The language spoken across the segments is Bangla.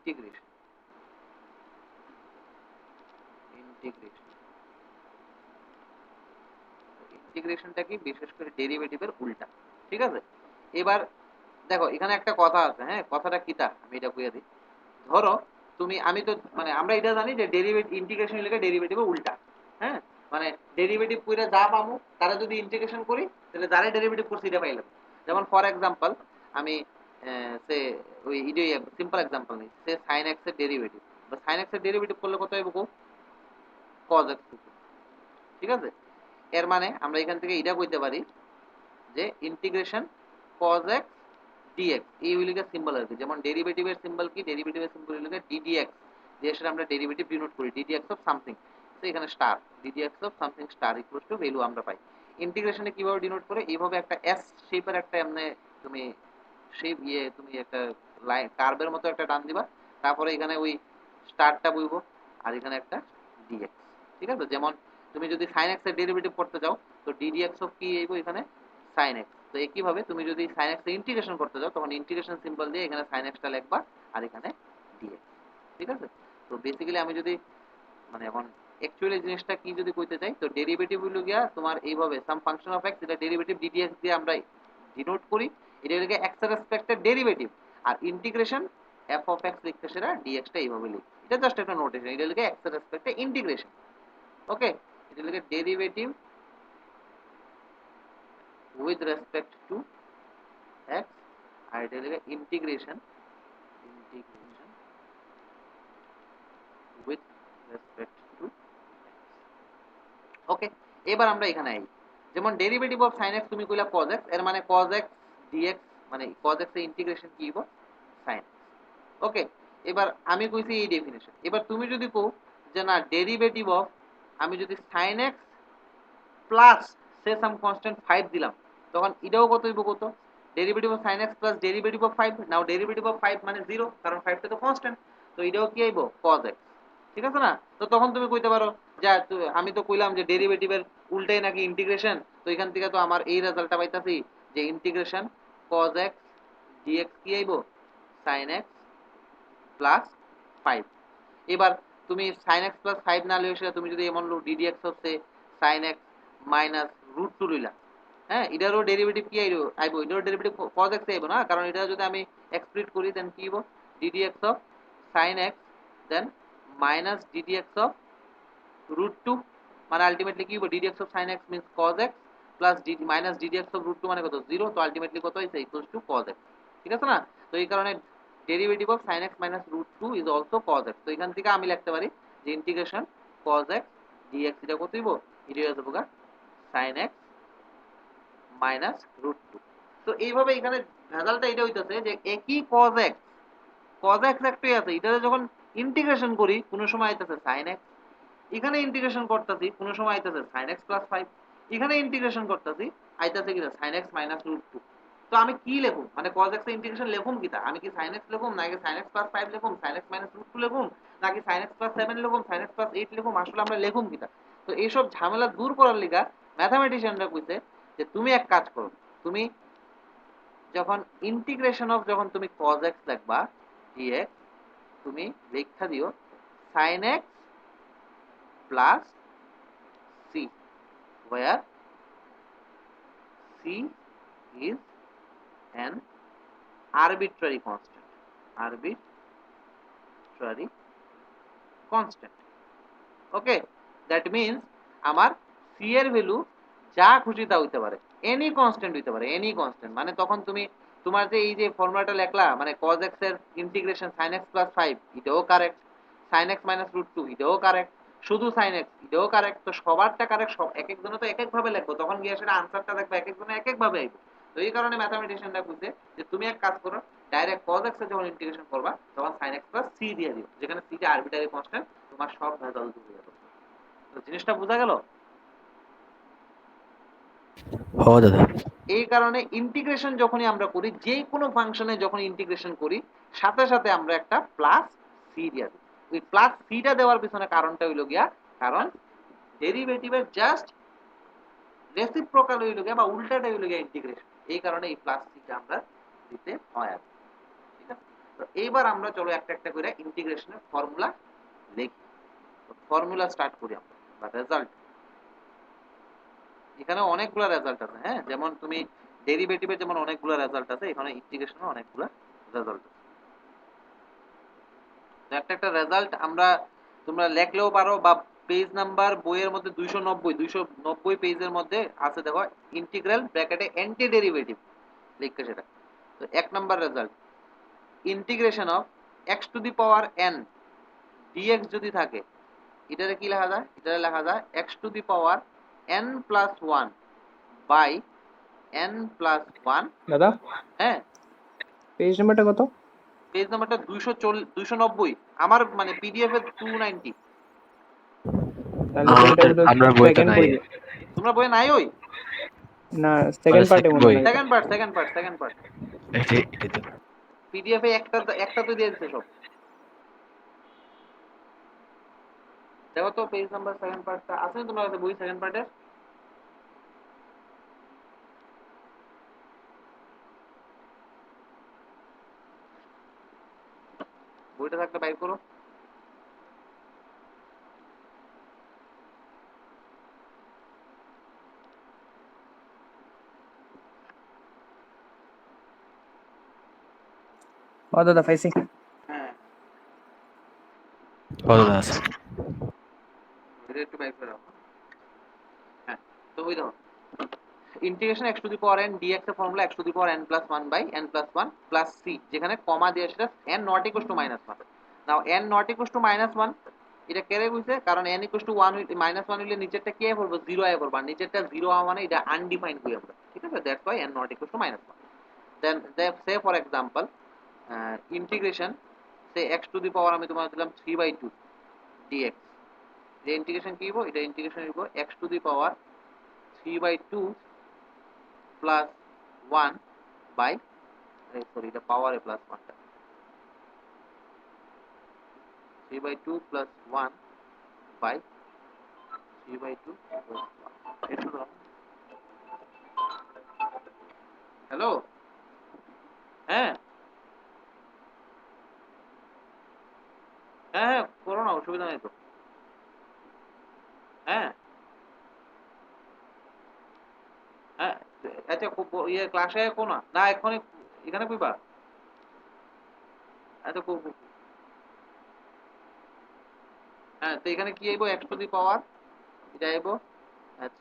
ইন্টিগ্রেশন ইন্টিগ্রেশন ইন্টিগ্রেশনটা কি বিশেষ করে ডেরিভেটিভের উল্টা। ঠিক আছে, এবার দেখো এখানে একটা কথা আছে, হ্যাঁ কথাটা কিটা আমি এটা কইয়া দিই। ধরো তুমি আমি তো মানে আমরা এটা জানি যে ডেরিভেটিভ ইন্টিগ্রেশন লেগে ডেরিভেটিভের উল্টা। হ্যাঁ, মানে ডেরিভেটিভ কইরা যা পাবো তারা যদি ইন্টিগ্রেশন করি তাহলে যারা ডেরিভেটিভ করছি এটা পাইলাম। যেমন ফর এক্সাম্পল আমি সে ওই ইডিও সিম্পল এক্সাম্পল নিই, সে sin x এর ডেরিভেটিভ বা sin x এর ডেরিভেটিভ করলে কত হবে cos x। ঠিক আছে, এর মানে আমরা এখান থেকে এটা কইতে পারি যে ইন্টিগ্রেশন cos x dx এই হইলে সিম্বল আর কি। যেমন ডেরিভেটিভের সিম্বল কি, ডেরিভেটিভের সিম্বল হইলে ddx, যে সেটা আমরা ডেরিভেটিভ ডিনোট করি ddx অফ সামথিং। তো এখানে star ddx of something star equals to value আমরা পাই। ইন্টিগ্রেশনে কিভাবে ডিনোট করে, এইভাবে একটা এস শেপের একটা এমনি তুমি শেপ তুমি একটা লাইন কার্ভের মতো একটা টান দিবা, তারপরে এখানে ওই স্টারটা বইবো আর এখানে একটা dx। ঠিক আছে, যেমন তুমি যদি sin x এর ডেরিভেটিভ করতে যাও তো ddx অফ কি আইবো এখানে sin x। তো একইভাবে তুমি যদি sin x এর ইন্টিগ্রেশন করতে যাও তখন ইন্টিগ্রেশন সিম্বল দিয়ে এখানে sin x টা লিখবা আর এখানে dx। ঠিক আছে, তো বেসিক্যালি আমি যদি মানে এখন অ্যাকচুয়ালি জিনিসটা কি যদি কইতে চাই তো ডেরিভেটিভ হইলো গিয়া তোমার এইভাবে সাম ফাংশন অফ x, এটা ডেরিভেটিভ ddx দিয়ে আমরা ডিনোট করি, এটা হলো গিয়া x এর রেসপেক্টে ডেরিভেটিভ। আর ইন্টিগ্রেশন f অফ x লিখতে সেটা dx টা এইভাবে লিখি, এটা জাস্ট একটা নোটেশন। এটা হলো গিয়া x এর রেসপেক্টে ইন্টিগ্রেশন। ওকে, এটা হলো গিয়া derivative with respect to x আর এটা হলো integration integration with respect to x। ওকে, এবার আমরা এখানে আই, যেমন ডেরিভেটিভ অফ sin x তুমি কইলা cos x, এর মানে cos x dx মানে cos x এর ইন্টিগ্রেশন কি হইব sin x। ওকে, এবার আমি কইছি এই ডেফিনিশন। এবার তুমি যদি কও যে না ডেরিভেটিভ অফ আমি যদি sin x প্লাস সে সাম কনস্ট্যান্ট 5 দিলাম তখন এটাও কত হইব কত, derivative of sin x plus derivative of 5। Now derivative of 5 মানে 0 কারণ 5 টা তো কনস্ট্যান্ট, তো এটাও কি আইব cos x। ঠিক আছে না, তো তখন তুমি কইতে পারো যে আমি তো কইলাম যে ডেরিভেটিভের উল্টাই নাকি ইন্টিগ্রেশন, তো এখান থেকে তো আমার এই রেজাল্টটা পাইতাছি যে ইন্টিগ্রেশন cos x dx কি আইব sin x প্লাস 5। এবার তুমি sin x প্লাস 5 না লইলে সেটা তুমি যদি এমন লো ddx হচ্ছে sin x মাইনাস রুট 2 লইলা, হ্যাঁ এটারও ডেরিভেটিভ কি আইবো আইবো এটারও ডেরিভেটিভ cos x আইবো না, কারণ এটা যদি আমি এক্সপ্লিট করি দেন কি হইব ddx of sin x then minus ddx of root 2, মানে আলটিমেটলি কি হইব ddx of sin x means cos x plus minus ddx of root 2 মানে কত 0, তো আলটিমেটলি কত হইছে ইকুয়ালস টু cos x। ঠিক আছে না, তো এই কারণে derivative of sin x minus root 2 is also cos x। তো এখান থেকে আমি লিখতে পারি যে ইন্টিগ্রেশন cos x dx এটা কত হইব, এটা হয়ে যাবে sin x minus root 2। তো এইভাবে এখানে ভেজালটা এটা হইতাছে যে একই cos x একটাই আছে, এটাতে যখন ইন্টিগ্রেশন করি কোনো সময় আইতাছে sin x, এখানে ইন্টিগ্রেশন করতেছি কোনো সময় আইতাছে sin x plus 5, এখানে ইন্টিগ্রেশন করতেছি আইতাছে কি sin x minus root 2। তো আমি কি লিখুম, মানে cos x এর ইন্টিগ্রেশন লিখুম কিটা, আমি কি sin x লিখুম নাকি sin x plus 5 লিখুম, sin x minus root 2 লিখুম নাকি sin x plus 7 লিখুম, sin x plus 8 লিখুম, আসলে আমরা লিখুম কিটা। তো এইসব ঝামেলা দূর করার লিগা ম্যাথমেটিশিয়ানরা কইছে যে তুমি এক কাজ করো, তুমি যখন ইন্টিগ্রেশন অফ যখন তুমি cos x লিখবা dx তুমি লেখা দিও sin x plus c where c is an arbitrary constant, arbitrary constant। Okay, that means আমার c এর ভ্যালু যা খুশি তা হইতে পারে, এনি কনস্ট্যান্ট হইতে পারে, এনি কনস্ট্যান্ট। মানে তখন তুমি তোমার যে এই যে ফর্মুলাটা লেখলা মানে cos x এর ইন্টিগ্রেশন sin x plus 5 এটাও correct, sin x minus root 2 এটাও কারেক্ট, শুধু sin x এটাও কারেক্ট। তো সবারটা কারেক্ট, সব এক একজনে তো এক এক ভাবে লিখবো, তখন গিয়ে সেটা আনসারটা দেখবে এক একজনে এক এক ভাবে আইবে। তো এই কারণে ম্যাথমেটিশিয়ানরা বুঝে যে তুমি এক কাজ করো ডাইরেক্ট cos x এর যখন ইন্টিগ্রেশন করবা তখন sin x plus c দিয়ে দিও, যেখানে c টা আরবিটারি কনস্ট্যান্ট, তোমার সব ভেজাল দূর হয়ে যাবে। তো জিনিসটা বোঝা গেল। হ দাদা। এই কারণে ইন্টিগ্রেশন যখনই আমরা করি যে কোনো ফাংশনে যখন ইন্টিগ্রেশন করি সাথে সাথে আমরা একটা প্লাস সি দিয়ে দিই। ওই প্লাস সিটা দেওয়ার পিছনে কারণটা হইল গিয়া কারণ ডেরিভেটিভের জাস্ট রেসিপ্রোকাল হইল গিয়া বা উল্টাটা হইল গিয়া ইন্টিগ্রেশন, এই কারণে এই প্লাস সিটা আমরা দিতে হয় আর কি। ঠিক আছে, তো এইবার আমরা চলো একটা একটা করে ইন্টিগ্রেশনের ফর্মুলা লিখি। ফর্মুলা স্টার্ট করি আমরা বা রেজাল্ট। এখানে অনেকগুলো রেজাল্ট আছে, হ্যাঁ, যেমন তুমি ডেরিভেটিভের যেমন অনেকগুলো রেজাল্ট আছে, এখানে ইন্টিগ্রেশনের অনেকগুলো রেজাল্ট আছে। তো একটা একটা রেজাল্ট আমরা তোমরা লেখলেও পারো, বা পেজ নাম্বার বইয়ের মধ্যে 290 পেজের মধ্যে আছে, দেখো ইন্টিগ্রাল ব্র্যাকেটে অ্যান্টি ডেরিভেটিভ লিখতে সেটা। তো এক number result, integration of x to the power n dx যদি থাকে, এটারে কি লেখা যায়? এটারে লেখা যায় x to the power n plus 1 by n plus 1। দাদা হ্যাঁ, পেজ নাম্বারটা কত? পেজ নাম্বারটা 290। আমার মানে পিডিএফ এ 290। তাহলে এটা বোধহয় আমরা বই তো সেকেন্ড নাই। পেজে। তোমরা বইয়ে নাই ওই না, সেকেন্ড পার্টে second মনে বই। হয় এটা। সেকেন্ড পার্ট এটাই তো। পিডিএফ এ একটা তো দিয়ে দিতে সব। দেখো তো পেজ নাম্বার সেকেন্ড পার্টটা আছে না তোমার কাছে? বই সেকেন্ড পার্টে বইটা থাকলে বাইর করো। ও দাদা পাইছি। হ্যাঁ, ও দাদা আছে। এটা একটু বাইর করে রাখো। হ্যাঁ, তো ওই দেখো integration x to the power n dx এর formula x to the power n plus 1 by n plus 1 plus c, যেখানে কমা দিয়ে সেটা n not equal to minus 1। Now n not equal to minus 1 এটা কেড়ে বুঝছে, কারণ n ইকুয়াল টু 1 হইলে মাইনাস 1 হইলে নিচেরটা কি আয় পড়বে? 0 আয় পড়বে। আর নিচেরটা 0 হওয়া মানে এটা আনডিফাইন্ড করি আমরা, ঠিক আছে? That's why n not equal to minus 1। Then say for example integration say x to the power আমি তোমার দিলাম 3/2 dx। যে ইন্টিগ্রেশন কি হইব? এটা ইন্টিগ্রেশন হইব x to the power 3/2 plus 1 by, sorry এটা পাওয়ারে প্লাস 1 টা, 3/2 প্লাস 1 বাই 3/2 প্লাস 1। একটু দাও। হ্যালো, হ্যাঁ হ্যাঁ হ্যাঁ, করো না, অসুবিধা নেই তো। হ্যাঁ হ্যাঁ, আচ্ছা ইয়ে ক্লাসে কো না, না এখনই এখানে কইবা? আচ্ছা কো কো। হ্যাঁ, তো এখানে কি আইবো? x টু দি পাওয়ার এটা আইবো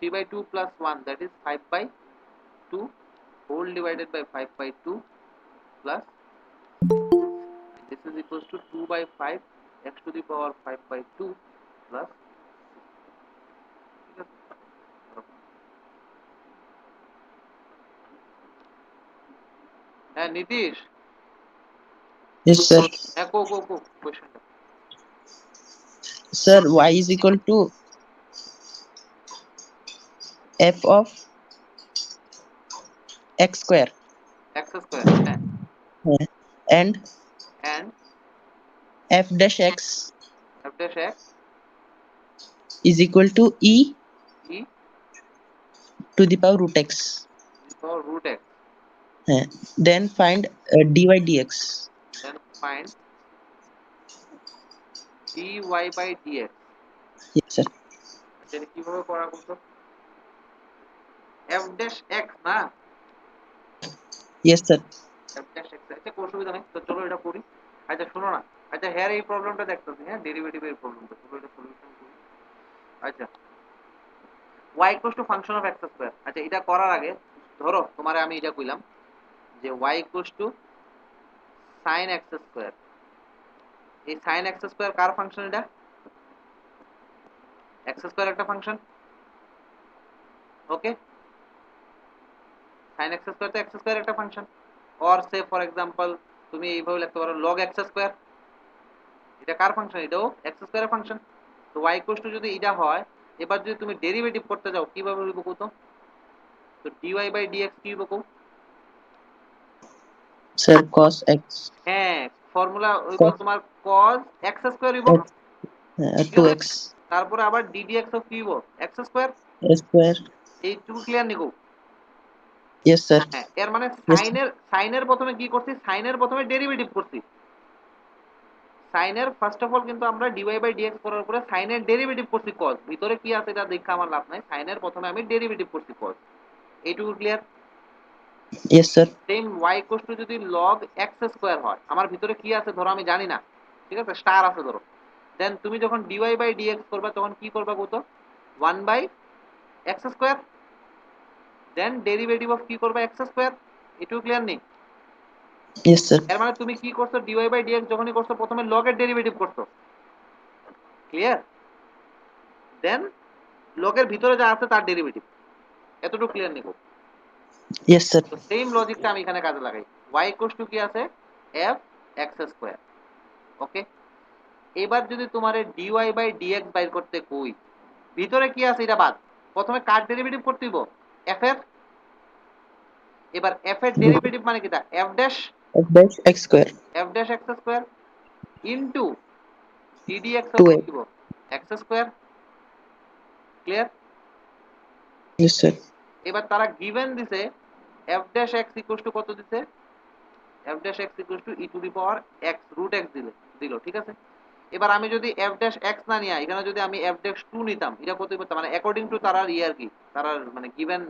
3/2 plus 1, that is 5/2 whole divided by 5/2 plus this is equals to 2/5 x to the power 5/2 plus, ঠিক আছে? হ্যাঁ নীতিশ, Yes, sir. হ্যাঁ কো কো কো কোশ্চেনটা। Sir, y is equal to f of x square x square, হ্যাঁ, and and f dash x f dash x is equal to e e to the power root x. to the power root x. Then find dy dx. Then find dy by dx। Yes, sir. আচ্ছা এটা কিভাবে করা বলতো? f dash x না, Yes, sir. f dash x, আচ্ছা কোনো অসুবিধা নেই, তো চলো এটা করি। আচ্ছা শোনো না, আচ্ছা হ্যাঁ এই প্রবলেমটা দেখতেছি, হ্যাঁ ডেরিভেটিভের প্রবলেমটা, চলো এটা সলিউশন করি। আচ্ছা y equals to function of x square। আচ্ছা এটা করার আগে ধরো তোমারে আমি এটা কইলাম যে y equals to sin x square। এই sin x square কার ফাংশন? এটা x square একটা ফাংশন, ওকে? sin x square তো x square একটা function. Or say for example তুমি এইভাবে লিখতে পারো log x square, এটা কার ফাংশন? এটাও x square এর ফাংশন। তো y equals to যদি এটা হয়, এবার যদি তুমি ডেরিভেটিভ করতে যাও কিভাবে হইব কত? তো dy by dx কি হইব কও? Sir, cos x হ্যাঁ, ফর্মুলা হইব cos তোমার cos x square হইব, ঠিক আছে? 2x তারপরে আবার ddx অফ কি হইব? x square। square. এইটুকু ক্লিয়ার নিকো? Yes, sir. হ্যাঁ, এর মানে Yes, sir. সাইনের প্রথমে কি করছি? সাইনের প্রথমে ডেরিভেটিভ করছি, সাইনের ফার্স্ট অফ অল কিন্তু আমরা ডিওয়াই বাই ডিএক্স করার পরে সাইনের ডেরিভেটিভ করছি কজ, ভিতরে কি আছে এটা দেখে আমার লাভ নাই, সাইনের প্রথমে আমি ডেরিভেটিভ করছি কজ। এইটুকু clear? Yes, sir. Same y equal to যদি log x স্কয়ার হয়, আমার ভিতরে কি আছে ধরো আমি জানি না, ঠিক আছে, স্টার আছে ধরো, দেন তুমি যখন dy বাই dx করবে তখন কি করবে কত, 1 by x square, then derivative of কি করবে x স্কয়ার। এটুকু ক্লিয়ার নেই? Yes, sir. এর মানে তুমি কি করছো, dy বাই dx যখনই করছো প্রথমে log এর ডেরিভেটিভ করছো, ক্লিয়ার, দেন log এর ভিতরে যা আছে তার ডেরিভেটিভ। এতটুকু ক্লিয়ার নেই? Yes, sir. তো সেম লজিকটা আমি এখানে কাজে লাগাই, y ইকুয়াল টু কি আছে, f x স্কয়ার। ওকে, এবার যদি তোমারে dy বাই dx বাইর করতে কই, ভিতরে কি আছে এটা বাদ, প্রথমে কার ডেরিভেটিভ করতে দিব, f এর। এবার f এর ডেরিভেটিভ মানে কিটা, f dash F dash x square. x square into ddx এর 2x. করতে দিব x square. Clear? Yes, sir. এবার তারা গিভেন দিছে f dash x equal to কত দিছে, f dash x equal to e to the power x root x দিল, ঠিক আছে। এবার আমি যদি f ড্যাশ x না নিয়ে এখানে যদি আমি f ড্যাশ 2 নিতাম, এটা কত হতো, মানে অ্যাকর্ডিং টু তার আর কি, তার মানে given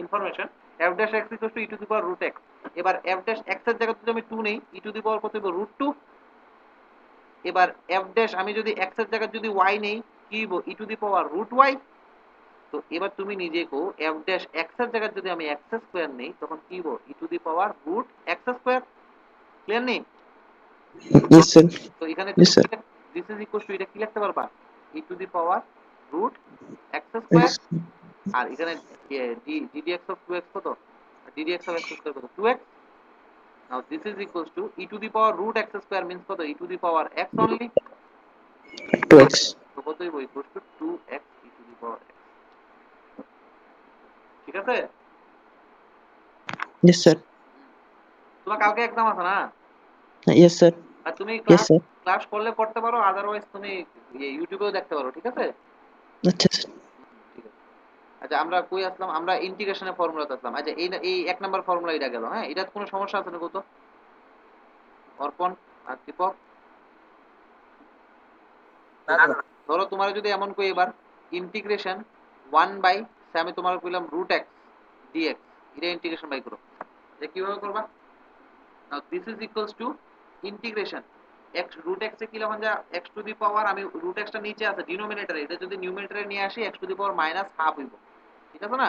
information, f dash x equal to e to the power root x। এবার f ড্যাশ x এর জায়গায় যদি আমি 2 নেই, e টু দি পাওয়ার কত হবে, রুট 2। এবার f ড্যাশ আমি যদি x এর জায়গায় যদি y নেই, কি হইব, e to the power root y। তো এবার তুমি নিজে কো, f ড্যাশ x এর জায়গায় যদি আমি x স্কয়ার নেই তখন কি হইব, e to the power root x square. Clear নেই? Yes, sir. তো এখানে Yes, তুমি sir. This is equal to এটা কি লিখতে পারবা, e to the power root x square, Yes. আর এখানে ddx অফ 2x কত, ddx অফ x স্কয়ার কত, 2x। Now this is equal to e to the power root x square means কত, e to the power x only. 2x. তো কত হইব, equal to 2x e to the power x। ঠিক আছে? Yes, sir. তোমার কালকে এক্সাম আছে না? Yes, sir. আর তুমি Yes, ক্লাস sir. ক্লাস করলে করতে পারো, আদারওয়াইজ তুমি ইউটিউবেও দেখতে পারো, ঠিক আছে? আচ্ছা, sir. ঠিক আছে। আচ্ছা আমরা কই আসলাম, আমরা ইন্টিগ্রেশনের ফর্মুলাতে আসলাম। আচ্ছা এই এক নাম্বার ফর্মুলা এটা গেল, হ্যাঁ, এটা কোনো সমস্যা আছে না কত, অর্পণ আর দীপক? ধরো তোমার যদি এমন কই এবার ইন্টিগ্রেশন 1 বাই, আমি তোমার কইলাম রুট x dx, এটা ইন্টিগ্রেশন বাই করো, এটা কিভাবে করবা? Now this is equals to integration x root x এ কি লিখুন, যা x টু দি পাওয়ার, আমি রুট x টা নিচে আছে ডিনোমিনেটরে, এটা যদি নিউমারেটরে নিয়ে আসি x to the power minus half হইব, ঠিক আছে না,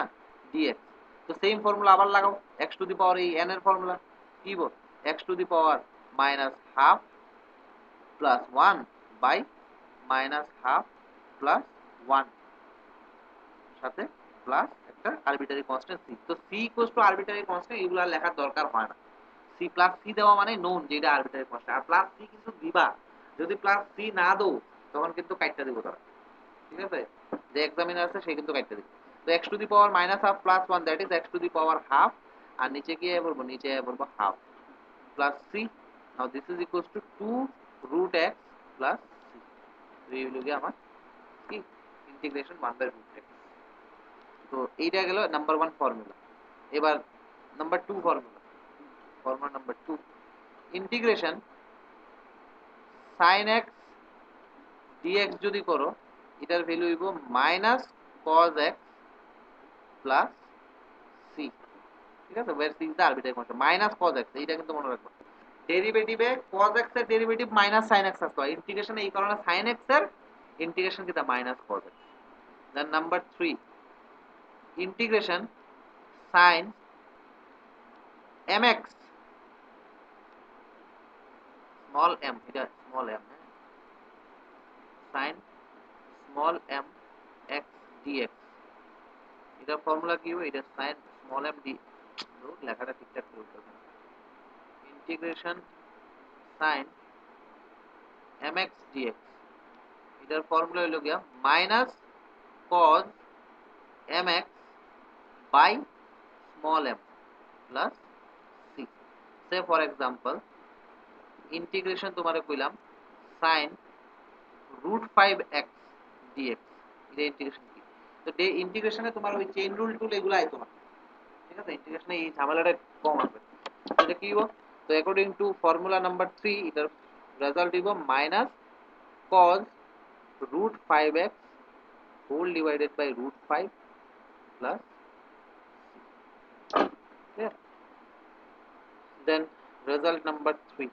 dx। তো সেম ফর্মুলা আবার লাগাও, x টু দি পাওয়ার এই n এর ফর্মুলা কি হইব, x to the power minus half plus 1 by minus half plus 1 সাথে প্লাস একটা আরবিটারি কনস্ট্যান্ট c। তো c equals to arbitrary constant, এগুলো আর লেখার দরকার হয় না। c প্লাস c দেওয়া মানে নোন যেটা আরবিটারি কনস্ট্যান্ট, আর প্লাস c কিন্তু দিবা, যদি প্লাস c না দাও তখন কিন্তু কাটতে দিব তারা, ঠিক আছে, যে এক্সামিনার আছে সে কিন্তু কাটতে দিবে। তো x to the power minus half plus 1 that is x to the power half, আর নিচে গিয়ে বলবো, নিচে বলবো half plus c। Now this is equals to 2 root x plus c। তো এই হলো গিয়ে আমার কি, ইন্টিগ্রেশন 1 বাই রুট x। তো এইটা গেল নাম্বার 1 ফর্মুলা। এবার number 2 formula, formula number 2, integration sin x dx যদি করো, এটার ভ্যালু হইব minus cos x plus c, ঠিক আছে, where c is the arbitrary constant, minus cos x, এইটা কিন্তু মনে রাখবে। ডেরিভেটিভে cos x এর ডেরিভেটিভ মাইনাস sin x আসবে, ইন্টিগ্রেশনে এই কারণে sin x এর ইন্টিগ্রেশন কিটা minus cos x। Then number 3, integration sin mx small m, এটা small m, sin small m x dx, এটার ফর্মুলা কি হবে, এটা sin স্মল m d, লেখাটা ঠিকঠাক করতে হবে, ইন্টিগ্রেশন sin mx dx, এটার ফর্মুলা হলো গিয়া minus cos mx by small m plus c। Say for example integration তোমারে কইলাম sin root 5x dx, এটা ইন্টিগ্রেশন কি, তো ইন্টিগ্রেশনে তোমার ওই চেইন রুল টুল এগুলো আইতো না, ঠিক আছে, ইন্টিগ্রেশনে এই ঝামেলাটা কম আসবে। এটা কি হইব, তো অ্যাকর্ডিং টু ফর্মুলা নাম্বার 3, এটার রেজাল্ট দিব minus cos root 5x whole divided by root 5 plus yeah. Then result number 3,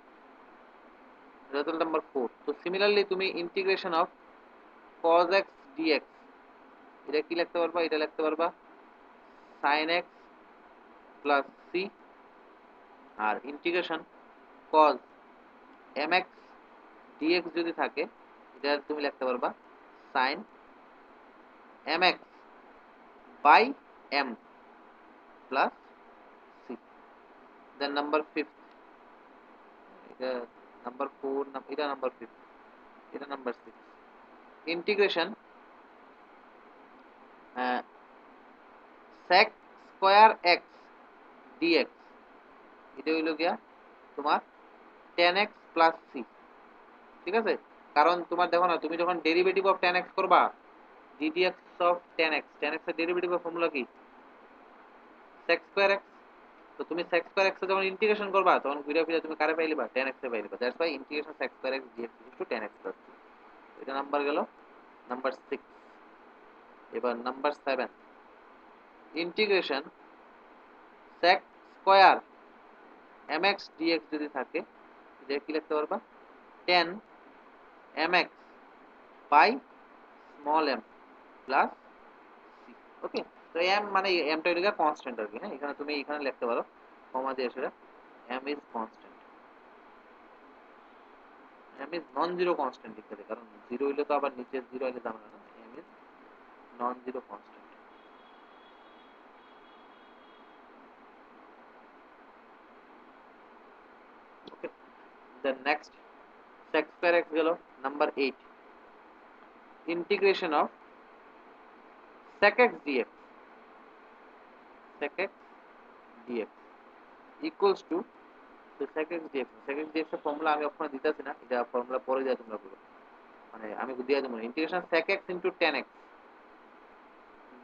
result number 4. So similarly তুমি integration of cos x dx এটা কি লিখতে পারবা, এটা লিখতে পারবা sin x plus c আর ইন্টিগ্রেশন cos mx dx যদি থাকে এটা তুমি লিখতে পারবা sin mx by m plus c. Then number 5th, এটা number 4, এটা number 5, এটা number 6. Integration sec square x dx এটা হইল গিয়া তোমার tan x plus c, ঠিক আছে? কারণ তোমার দেখো না, তুমি যখন ডেরিভেটিভ অফ tan x করবা ddx of tan x এর ডেরিভেটিভ এর ফর্মুলা কি? sec square x. তো তুমি sec square x এর যখন ইন্টিগ্রেশন করবা তখন ঘুরে ফিরে তুমি কারে পাইলিবা? tan x এ পাইলিবা। That's why integration sec square x dx tan x plus c। এটা নাম্বার গেল নাম্বার 6। এবার number 7, integration sec square mx dx যদি থাকে এটা কি লিখতে পারবা? tan mx by small m plus c। ওকে, তো m মানে m টা হলো কনস্ট্যান্ট আর কি। হ্যাঁ, এখানে তুমি এখানে লিখতে পারো কমা দিয়ে সেটা m is constant, m is non zero constant লিখতে হবে, কারণ জিরো হইলে তো আবার নিচে জিরো হইলে জানা না, m is non zero constant। Okay, then next sec square x গেল number 8, integration of sec x dx equals to sec x dx এর ফর্মুলা আমি ওখানে দিতেছি না, এটা ফর্মুলা পরে দিয়ে তোমরা করো, মানে আমি দিয়ে দেবো integration sec x into tan x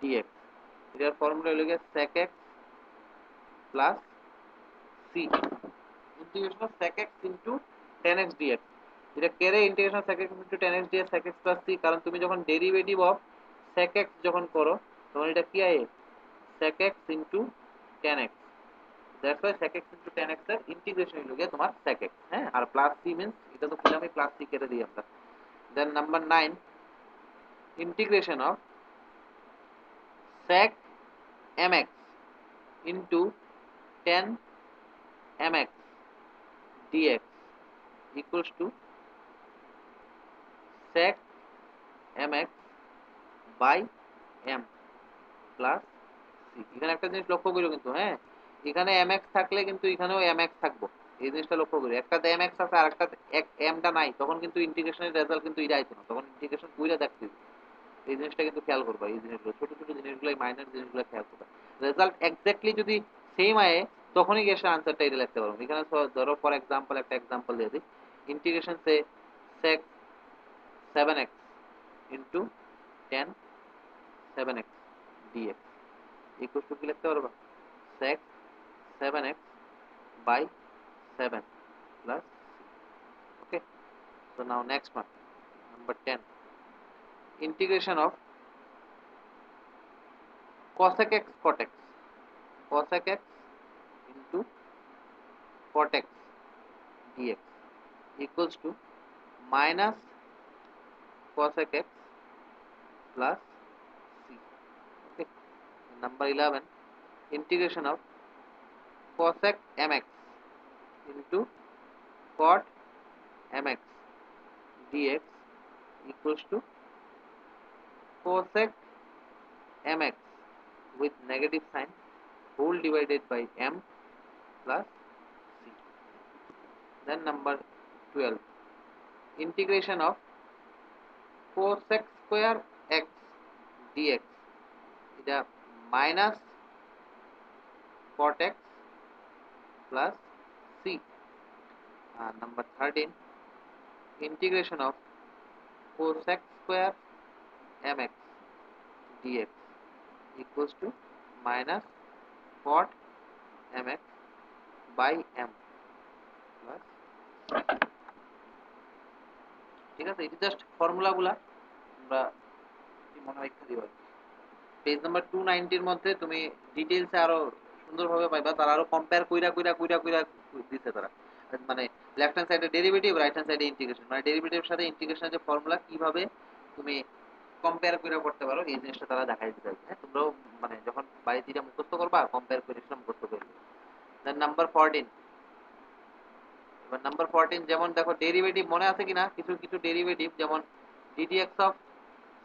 dx এটার ফর্মুলা হলো গিয়ে sec x plus c integration of sec x into tan x dx। এটা কেরে integration sec x into tan x dx sec x plus c, কারণ তুমি যখন ডেরিভেটিভ অফ sec x যখন করো তখন এটা কি হয়? sec x into tan x। That's why sec x into tan x এর ইন্টিগ্রেশন হলো গিয়ে তোমার sec x। হ্যাঁ, আর প্লাস c মিন্স এটা তো আমি প্লাস c কেটে দিই আমরা। দেন number 9, integration of sec mx into tan mx dx equals to sec mx by m plus c। এখানে একটা জিনিস লক্ষ্য করো কিন্তু, হ্যাঁ, এখানে mx থাকলে কিন্তু এখানেও mx থাকবো, এই জিনিসটা লক্ষ্য করি। একটাতে mx আছে আর একটা m টা নাই, তখন কিন্তু ইন্টিগ্রেশনের রেজাল্ট কিন্তু এটা আইতো না, তখন ইন্টিগ্রেশন কইরা দেখতে হবে। এই জিনিসটা কিন্তু খেয়াল করবা, এই জিনিসগুলো ছোট ছোট জিনিসগুলো, মাইনর জিনিসগুলো খেয়াল করবা। রেজাল্ট এক্স্যাক্টলি যদি সেম আয়ে তখনই গিয়ে আনসারটা এটা লিখতে পারবো। এখানে ধরো ফর এক্সাম্পল একটা এক্সাম্পল দিয়ে দিই, integration say sec 7x into tan 7x dx equals to কি লিখতে পারবা? sec 7x by 7 plus c। Okay, so now next one, number 10, integration of cosec x cot x into cot x dx equals to minus cosec x plus c। Okay, number 11, integration of cosec mx into cot mx dx equals to cosec mx with negative sign whole divided by m plus c। Then number 12, integration of cosec square x dx এটা minus cot x plus c। Number 13, integration of cosec square mx dx equals to minus cot mx by m plus c। ঠিক আছে, এটা জাস্ট ফর্মুলাগুলা আমরা কি মনে রাখতে দিব। পেজ নাম্বার 290 এর মধ্যে তুমি ডিটেইলসে আরো সুন্দরভাবে পাইবা, তারা আরো কম্পেয়ার কইরা দিতে তারা, মানে লেফট হ্যান্ড সাইডে ডেরিভেটিভ, রাইট হ্যান্ড সাইডে ইন্টিগ্রেশন, মানে ডেরিভেটিভের সাথে ইন্টিগ্রেশনের যে ফর্মুলা কিভাবে তুমি কম্পেয়ার করে করতে পারো এই জিনিসটা তারা দেখাই দিতে হবে। হ্যাঁ, তোমরাও মানে যখন বাড়ি থেকে মুখস্থ করবা কম্পেয়ার করে সেটা মুখস্থ করে নিবে। দেন নাম্বার 14, এবার নাম্বার 14 যেমন দেখো ডেরিভেটিভ মনে আছে কিনা, কিছু কিছু ডেরিভেটিভ যেমন ddx of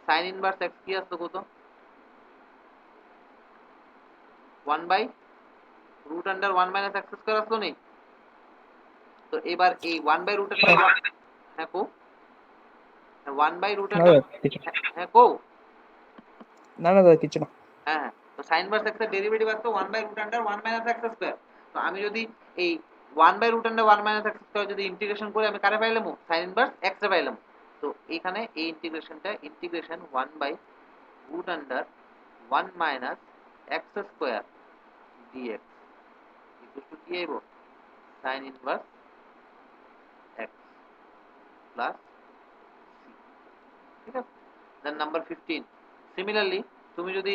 sin inverse x কি আসতো কত, 1 by root under 1 minus x square আসলো নেই। তো এবার এই 1 বাই রুট আন্ডার, হ্যাঁ কো 1 বাই রুট না আন্ডার, দাদা কিছু না, হ্যাঁ কো, না না দাদা কিছু না। হ্যাঁ হ্যাঁ, তো sin ইনভার্স x এর ডেরিভেটিভ আসতো 1 by root under 1 minus x square. তো আমি যদি এই 1 by root under 1 minus x square যদি ইন্টিগ্রেশন করে আমি কারে পাইলাম, sin ইনভার্স x এ পাইলাম। তো এখানে এই ইন্টিগ্রেশনটা integration 1 by root under 1 minus x square dx equal to কি আইব, sin inverse x plus c, ঠিক আছে। দেন নাম্বার 15, সিমিলারলি তুমি যদি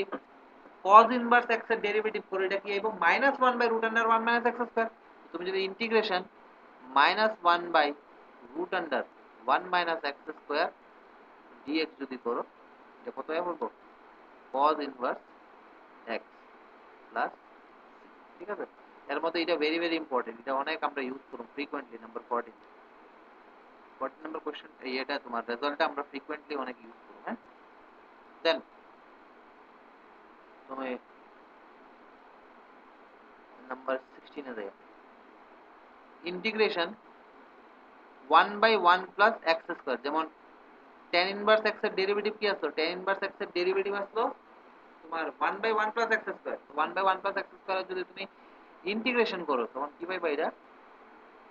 cos ইনভার্স x এর ডেরিভেটিভ করে এটা কি আইব, minus 1 by root under 1 minus x square. তুমি যদি integration minus 1 by root under 1 minus x square dx যদি করো, এটা কত হবে বলবো, cos ইনভার্স x প্লাস, ঠিক আছে। এর মধ্যে এটা ভেরি ভেরি ইম্পর্টেন্ট, এটা অনেক আমরা ইউজ করব ফ্রিকোয়েন্টলি। নাম্বার 14 নাম্বার কোশ্চেন এটা তোমার রেজাল্টটা আমরা ফ্রিকোয়েন্টলি অনেক ইউজ করব। হ্যাঁ, দেন তুমি নাম্বার 16 এ যাও, integration 1 by 1 plus x square, যেমন tan ইনভার্স x এর ডেরিভেটিভ কি আসলো, tan ইনভার্স x এর ডেরিভেটিভ আসলো তোমার 1 by 1 plus x square. 1 by 1 plus x square যদি তুমি ইন্টিগ্রেশন করো তখন কি পাইবা, এটা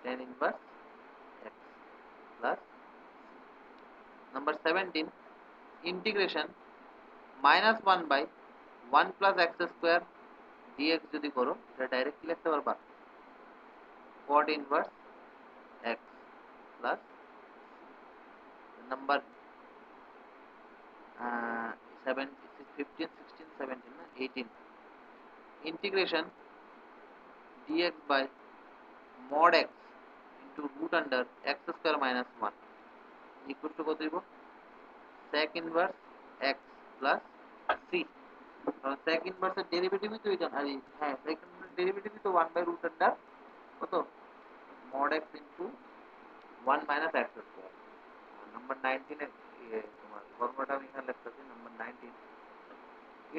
tan inverse x plus. Number 17, integration minus 1 by 1 plus x square dx যদি করো, এটা ডাইরেক্টলি লিখতে পারবা cot inverse x plus. Number 7, 15, 16, 17 না 18, integration dx by mod x into root under x square minus 1 equal to কত দিব, sec inverse x plus c, কারণ sec inverse এর ডেরিভেটিভই তো এটা, আরে হ্যাঁ sec inverse ডেরিভেটিভই তো 1 by root under কত mod x into 1 minus x square। Number 19 এর তোমার ফর্মুলাটা আমি এখানে লিখতেছি, number 19,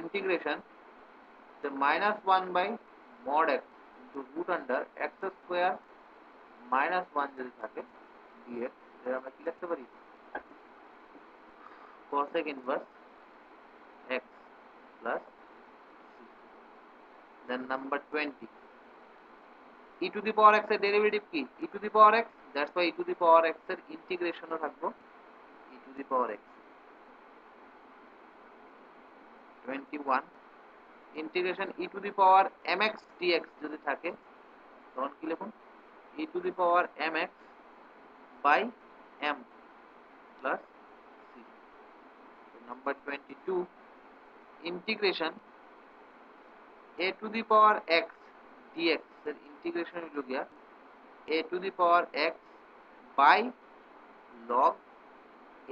integration the minus 1 by mod x into root under x square minus 1 যদি থাকে dx, এর আমরা কি লিখতে পারি, cosec inverse x plus c। then number 20, e to the power x এর ডেরিভেটিভ কি, e to the power x, that's why e to the power x এর ইন্টিগ্রেশনও থাকবো e to the power x। 21, integration e to the power mx dx যদি থাকে তখন কি লিখুন, e to the power mx by m plus c। Number 22, integration a to the power x dx এর ইন্টিগ্রেশন হলো গিয়া a to the power x by log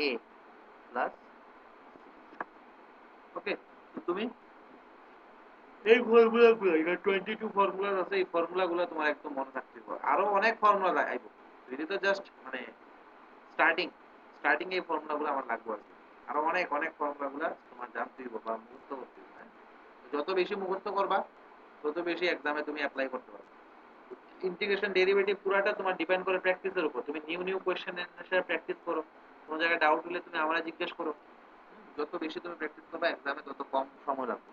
a plus, ওকে। তো তুমি এই ফর্মুলাগুলো, এখানে 22 ফর্মুলা আছে, এই ফর্মুলাগুলো তোমার একদম মনে রাখতে হবে। আরো অনেক ফর্মুলা আইব, এটা তো জাস্ট মানে স্টার্টিং, এই ফর্মুলাগুলো আমার লাগবে আর কি। আরো অনেক অনেক ফর্মুলাগুলো তোমার জানতে হবে বা মুখস্থ করতে হবে। হ্যাঁ? যত বেশি মুখস্থ করবা তত বেশি এক্সামে তুমি অ্যাপ্লাই করতে পারবে। ইন্টিগ্রেশন ডেরিভেটিভ পুরাটা তোমার ডিপেন্ড করে প্র্যাকটিসের উপর। তুমি new new question answer practice করো, কোনো জায়গায় ডাউট হলে তুমি আমরা জিজ্ঞেস করো। যত বেশি তুমি প্র্যাকটিস করবে এক্সামে তত কম সময় লাগবে।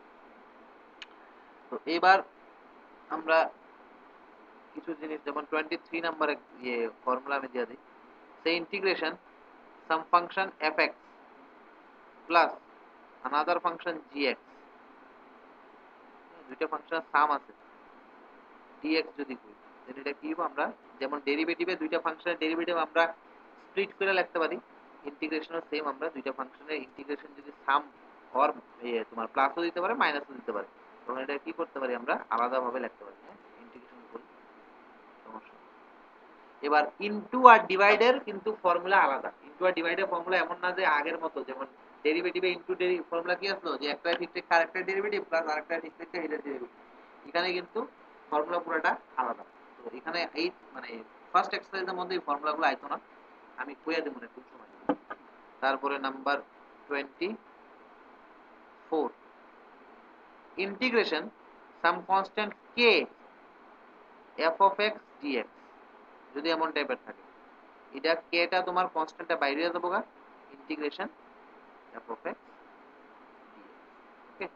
তো এবার আমরা কিছু জিনিস, যেমন 23 নাম্বার ইয়ে ফর্মুলা আমি দিয়ে দিই, সেই integration sum function fx plus another function gx, দুইটা ফাংশন সাম আছে dx যদি করি, তাহলে এটা কি হবে, আমরা যেমন ডেরিভেটিভে দুইটা ফাংশনের ডেরিভেটিভ আমরা স্প্লিট করে লিখতে পারি, ইন্টিগ্রেশনও সেম, আমরা দুইটা ফাংশনের ইন্টিগ্রেশন যদি সাম অর তোমার প্লাসও দিতে পারে মাইনাসও দিতে পারে, তখন এটা কি করতে পারি আমরা আলাদাভাবে লিখতে পারি, হ্যাঁ ইন্টিগ্রেশন করি সমস্যা। এবার ইনটু আর ডিভাইডের কিন্তু ফর্মুলা আলাদা। ইনটু আর ডিভাইডের ফর্মুলা এমন না যে আগের মতো, যেমন ডেরিভেটিভে ইনটু ফর্মুলা কি আসলো যে একটা ঠিক ঠিক আরেকটা ডেরিভেটিভ প্লাস আরেকটা ঠিক ঠিক এটার ডেরিভেটিভ, এখানে কিন্তু ফর্মুলা পুরোটা আলাদা। তো এখানে এই মানে ফার্স্ট এক্সারসাইজের মধ্যে এই ফর্মুলাগুলো আইতো না, আমি কইয়া দেব না খুব সময়। তারপরে number 24, integration some constant k f of x dx যদি এমন টাইপের থাকে, এটা কেটা তোমার কনস্ট্যান্টটা বাইরে হয়ে যাবো গা, integration f of x okay.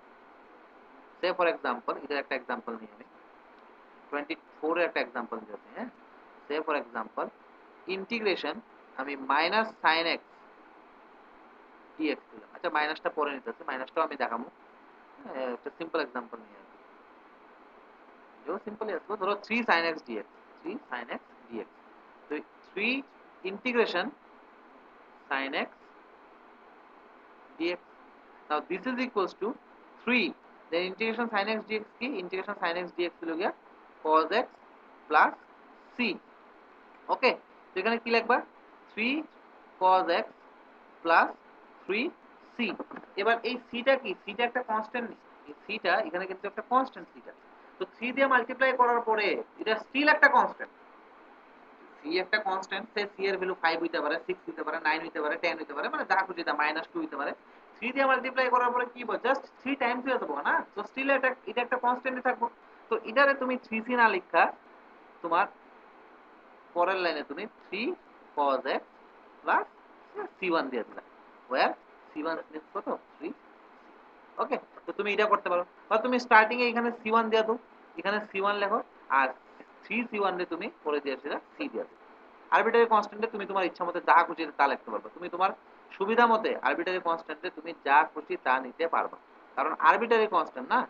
Say for example এটা একটা এক্সাম্পল নিই আমি, 24 এর একটা এক্সাম্পল দিয়েছি, হ্যাঁ সে ফর এক্সাম্পল ইন্টিগ্রেশন আমি মাইনাস সাইন এক্স ডিএক্স দিলাম। আচ্ছা মাইনাসটা পরে নিতে আছে, মাইনাসটাও আমি দেখাবো, একটা সিম্পল এক্সাম্পল নিয়ে আসবো, जो सिंपल है धरो 3 sin x dx, 3 sin x dx, तो 3 integration sin x dx, now this is equals to 3, then integration sin x dx की integration sin x dx হলো গিয়া cos x plus c, ওকে। তো এখানে কি লিখবা 3 cos x plus 3 c। এবার এই c টা কি, c টা একটা কনস্ট্যান্ট, এই c টা এখানে কিন্তু একটা কনস্ট্যান্ট c টা, তো 3 দিয়ে মাল্টিপ্লাই করার পরে এটা স্টিল একটা কনস্ট্যান্ট, c একটা কনস্ট্যান্ট, সে c এর ভ্যালু 5 হইতে পারে, 6 হইতে পারে, 9 হইতে পারে, 10 হইতে পারে, মানে যা খুশি তা -2 হইতে পারে। 3 দিয়ে মাল্টিপ্লাই করার পরে কি হবে, জাস্ট 3 টাইমস হয়ে যাবে না, তো স্টিল এটা একটা কনস্ট্যান্টই থাকবে। তো এটারে তুমি 3c না লিখা তোমার পরের লাইনে তুমি 3 cos x plus c1 দিয়ে দিলা, where c1 means কত 3, ওকে। তো তুমি এটা করতে পারো, বা তুমি স্টার্টিং এ এখানে c1 দিয়ে দাও, এখানে c1 লেখো, আর 3c1 রে তুমি পরে দিয়ে সেটা c দিয়ে দাও। আরবিটারি কনস্ট্যান্টে তুমি তোমার ইচ্ছা মতো যা খুশি তা লিখতে পারবে, তুমি তোমার সুবিধা মতে আরবিটারি কনস্ট্যান্টে তুমি যা খুশি তা নিতে পারবে, কারণ আরবিটারি কনস্ট্যান্ট না,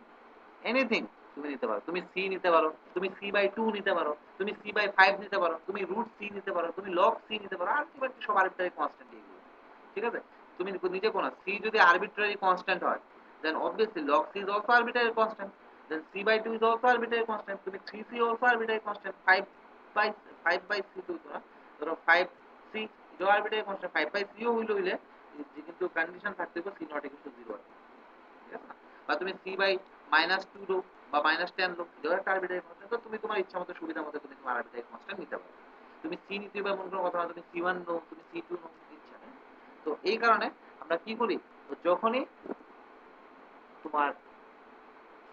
এনিথিং তুমি নিতে পারো, তুমি c নিতে পারো, তুমি c/2 নিতে পারো, তুমি c/5 নিতে পারো, তুমি √c নিতে পারো, তুমি log c নিতে পারো, আলটিমেটলি সব আরবিটারি কনস্ট্যান্ট এগুলো, ঠিক আছে। তুমি নিজে কোন c যদি আরবিটারি কনস্ট্যান্ট হয়, then obviously log c is also arbitrary constant, then c/2 is also arbitrary constant, তুমি 3c also arbitrary constant, 5/c তো না, ধরো 5c এটাও arbitrary constant, 5/c ও হইলে যে কিন্তু কন্ডিশন থাকতে হবে c not equal to 0 আছে, ঠিক আছে না। বা তুমি c/-2 লো বা -10 লো, এটাও একটা আরবিট্রারি কনস্ট্যান্ট, তো তুমি তোমার ইচ্ছা মতো সুবিধা মতো তুমি তোমার আরবিট্রারি কনস্ট্যান্ট নিতে পারো। তুমি c নিতে হবে এমন কোনো কথা না, তুমি c1 নো, তুমি c2 নো, ইচ্ছা নেই। তো এই কারণে আমরা কি করি, তো যখনই তোমার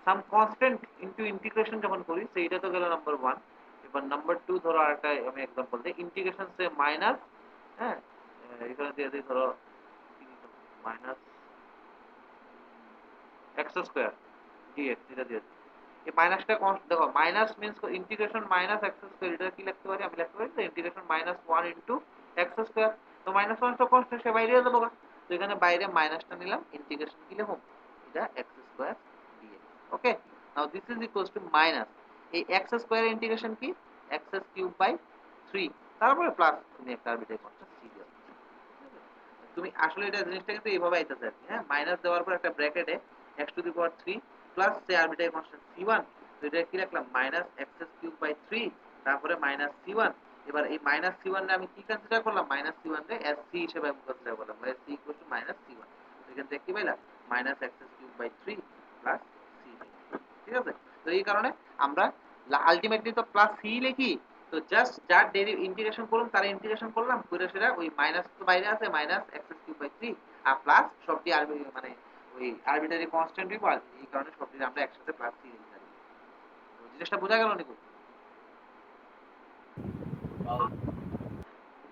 সাম কনস্ট্যান্ট ইনটু ইন্টিগ্রেশন যখন করি, সেইটা তো গেল নাম্বার 1। এবার নাম্বার 2 ধরো আরেকটা আমি एग्जांपल দিই, ইন্টিগ্রেশন সে মাইনাস, হ্যাঁ এখানে দিয়ে দিই ধরো মাইনাস x স্কয়ার dx, এটা দিয়ে দিই। এই মাইনাসটা দেখো minus means integration minus x square, এটা কি লিখতে পারি, আমি লিখতে পারি তো ইন্টিগ্রেশন -1 ইনটু x স্কয়ার, তো -1 তো কনস্ট্যান্ট সে বাইরে যাবো, তো এখানে বাইরে মাইনাসটা নিলাম, ইন্টিগ্রেশন কি লিখব, এটা x square dx, okay. Now this is equals two minus এই x স্কয়ার ইন্টিগ্রেশন কি x³ 3, তারপরে প্লাস তুমি একটা আরবিট্রারি কনস্ট্যান্ট c দিও। তুমি আসলে এটা জিনিসটা কিন্তু এইভাবে আইতাছে আর কি, হ্যাঁ মাইনাস দেওয়ার পর একটা ব্র্যাকেটে x³ প্লাস সে আরবিট্রারি কনস্ট্যান্ট c1, তো এটা কি রাখলাম -x³ 3, তারপরে -c1। এবার এই -c1 রে আমি কি কনসিডার করলাম, -c1 রে sc হিসেবে আমি কনসিডার করলাম, sc -c1, তো এখান থেকে কি পাইলাম -x³ 3 প্লাস c, ঠিক আছে। তো এই কারণে আমরা আলটিমেটলি তো প্লাস c লিখি, তো জাস্ট যার ইন্টিগ্রেশন করলাম তার ইন্টিগ্রেশন করলাম করে, সেটা ওই মাইনাস তো বাইরে আছে -x³/3 আর প্লাস সবটি মানে ওই আরবিটারি কনস্ট্যান্ট দিব, আর এই কারণে সবটি আমরা একসাথে প্লাস c লিখতে পারি। তো জিনিসটা বোঝা গেল নিকো।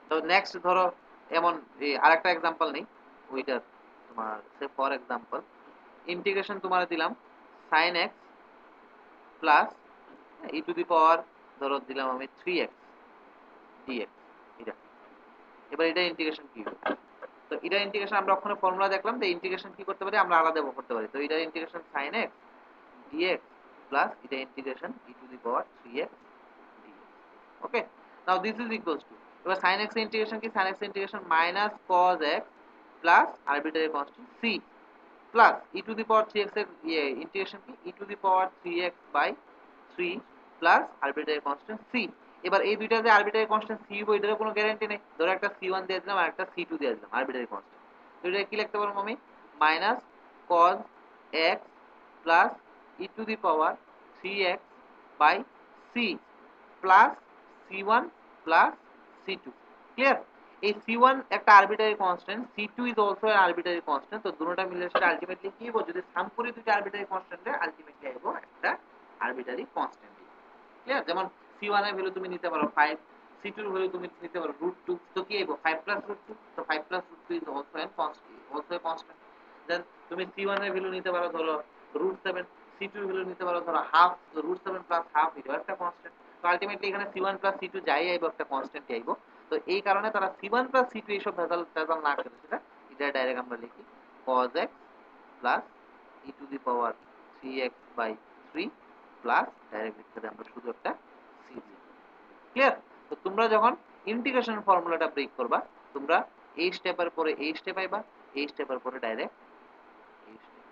তো নেক্সট ধরো এমন এই আরেকটা एग्जांपल নেই, ওইটা তোমার সে ফর एग्जांपल ইন্টিগ্রেশন তোমার দিলাম sin x plus e to the power ধরো দিলাম আমি 3x dx, এটা এবার এটা ইন্টিগ্রেশন কি হবে, তো এটা ইন্টিগ্রেশন আমরা ওখানে ফর্মুলা দেখলাম, তো ইন্টিগ্রেশন কি করতে পারি আমরা আলাদা করতে পারি, তো এটা integration sin x dx plus এটা integration e to the power 3x dx, okay. Now this is equals to এবার sin x এর ইন্টিগ্রেশন কি, sin x এর integration minus cos x plus arbitrary constant c plus e to the power 3x এর ইন্টিগ্রেশন কি, e to the power 3x by 3 plus arbitrary constant c। এবার এই দুইটা যে আরবিটারি কনস্ট্যান্ট c হবে এটার কোনো গ্যারান্টি নেই, ধরো একটা c1 দিয়ে দিলাম আর একটা c2 দিয়ে দিলাম আরবিটারি কনস্ট্যান্ট, তো এটা কি লিখতে পারবো আমি, minus cos x plus e to the power 3x by c plus c1 plus c2। Clear? এই c1 একটা arbitrary constant, c2 is also an arbitrary constant, তো দুটোটা মিলে সেটা আলটিমেটলি কি হবে, যদি সাম করি দুটো আরবিটারি কনস্ট্যান্টের আলটিমেটলি আইবো একটা আরবিটারি কনস্ট্যান্ট। ক্লিয়ার? যেমন c1 এর ভ্যালু তুমি নিতে পারো 5, c2 এর ভ্যালু তুমি নিতে পারো √2, তো কি আইবো 5 +√2, তো 5 +√2 is also an constant, also a constant. Then তুমি c1 এর ভ্যালু নিতে পারো ধরো √7, c2 এর ভ্যালু নিতে পারো ধরো হাফ, তো √7 প্লাস হাফ এটাও একটা কনস্ট্যান্ট। তো আলটিমেটলি এখানে c1 প্লাস c2 যাই আইবো একটা কনস্ট্যান্ট আইবো। তো এই কারণে তারা c1 প্লাস c2 এইসব ভেজাল টেজাল না করে সেটা এটা ডাইরেক্ট আমরা লিখি cos x plus e to the power 3x by 3 plus direct লিখতে আমরা শুধু একটা c দিয়ে। ক্লিয়ার? তো তোমরা যখন ইন্টিগ্রেশন ফর্মুলাটা ব্রেক করবা তোমরা এই স্টেপের পরে এই স্টেপ আইবা, এই স্টেপের পরে ডাইরেক্ট এই স্টেপ।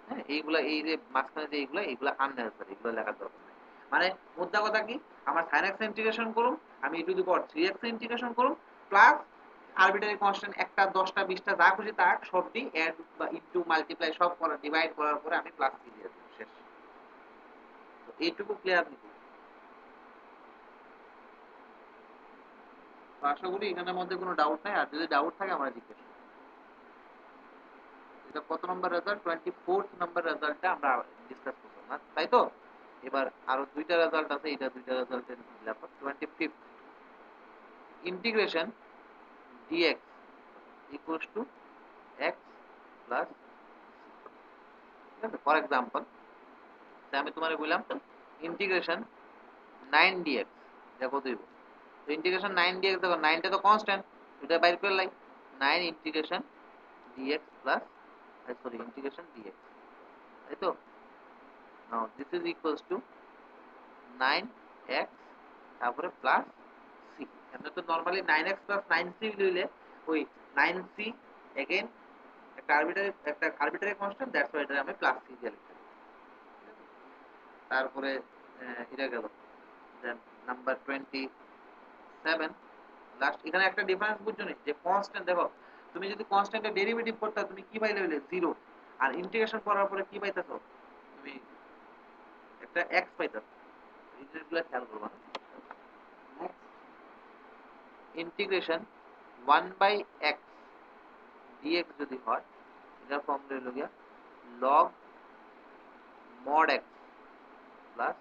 হ্যাঁ, এইগুলা এই যে মাঝখানে যে এইগুলা আননেসেসারি, এগুলো লেখার দরকার নেই। মানে মুদ্রা কথা কি, আমার sin x ইন্টিগ্রেশন করুন, আমি e to the power 3x integration করুন প্লাস আরবিটারি কনস্ট্যান্ট একটা 10টা 20টা যা খুশি তা সবটি অ্যাড বা ইনটু মাল্টিপ্লাই সব করা ডিভাইড করার পরে আমি প্লাস দিয়ে দিই, শেষ। তো এইটুকু ক্লিয়ার নিতে, আশা করি এখানের মধ্যে কোনো ডাউট নাই, আর যদি ডাউট থাকে আমরা জিজ্ঞেস করব। এটা কত নম্বর রেজাল্ট, 24th নম্বর রেজাল্টটা আমরা ডিসকাস করব না, তাই তো? এবার আরো দুইটা রেজাল্ট আছে, এটা দুইটা রেজাল্টের লেখা 25th integration dx equals to x plus, ঠিক আছে? ফর এক্সাম্পল আমি তোমারে বললাম ইন্টিগ্রেশন 9 dx দেখো দিব, তো ইন্টিগ্রেশন 9 dx দেখো 9 টা তো কনস্ট্যান্ট, এটা বাইর করে লাই 9 integration dx plus sorry integration dx, তাই তো? Now this is equals to 9x তারপরে প্লাস c, এমনি তো নরমালি 9x প্লাস 9c লইলে ওই 9c अगेन একটা আরবিটারি কনস্ট্যান্ট, দ্যাটস হোয়াই এটা আমি প্লাস c দিয়ে লিখতে পারি। তারপরে এটা গেল। দেন নাম্বার 27 লাস্ট, এখানে একটা ডিফারেন্স বুঝছো নি যে কনস্ট্যান্ট দেখো, তুমি যদি কনস্ট্যান্টের ডেরিভেটিভ করতে তুমি কি পাইলে হইলে 0, আর ইন্টিগ্রেশন করার পরে কি পাইতেছো তুমি একটা x পাইতেছো, এই জিনিসগুলো খেয়াল করবা। ইন্টিগ্রেশন 1/x dx যদি হয় এটার ফর্মুলা হলো গিয়া log mod x plus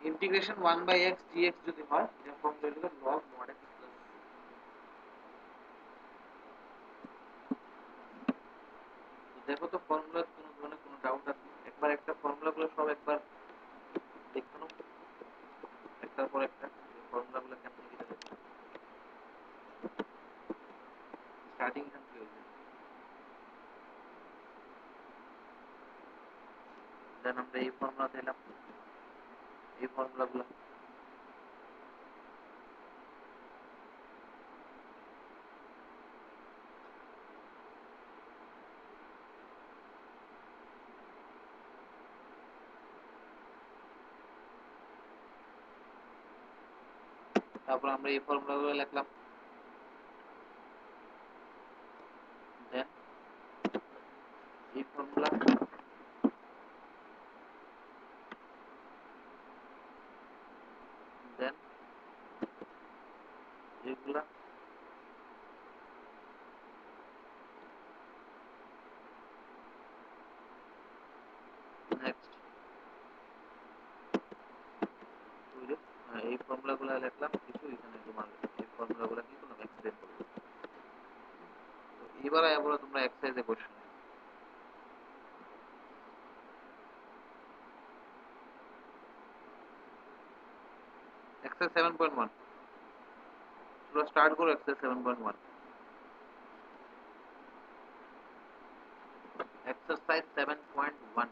integration 1/x dx যদি হয় এটার ফর্মুলা হলো log mod x প্লাস। দেখো তো ফর্মুলা কোনো ধরনের কোনো ডাউট আছে, একবার একটা ফর্মুলাগুলো সব একবার দেখে নাও একটার পর একটা, ফর্মুলাগুলো কেমন লিখে দেখো, স্টার্টিং এখান থেকে হয়েছে। দেন আমরা এই ফর্মুলা দিলাম, এই ফর্মুলাগুলো তারপর আমরা এই ফর্মুলাগুলো লিখলাম। দেন এই ফর্মুলা, দেন এগুলা, নেক্সট এই ফর্মুলাগুলো লিখলাম কিছু, এখানে তোমার এই ফর্মুলাগুলো কি করলাম এক্সপ্লেন করলাম। তো এবার আবার তোমরা এক্সারসাইজে কোশ্চেন, এক্সারসাইজ 7.1 তোমরা স্টার্ট করো। Exercise 7.1, exercise 7.1।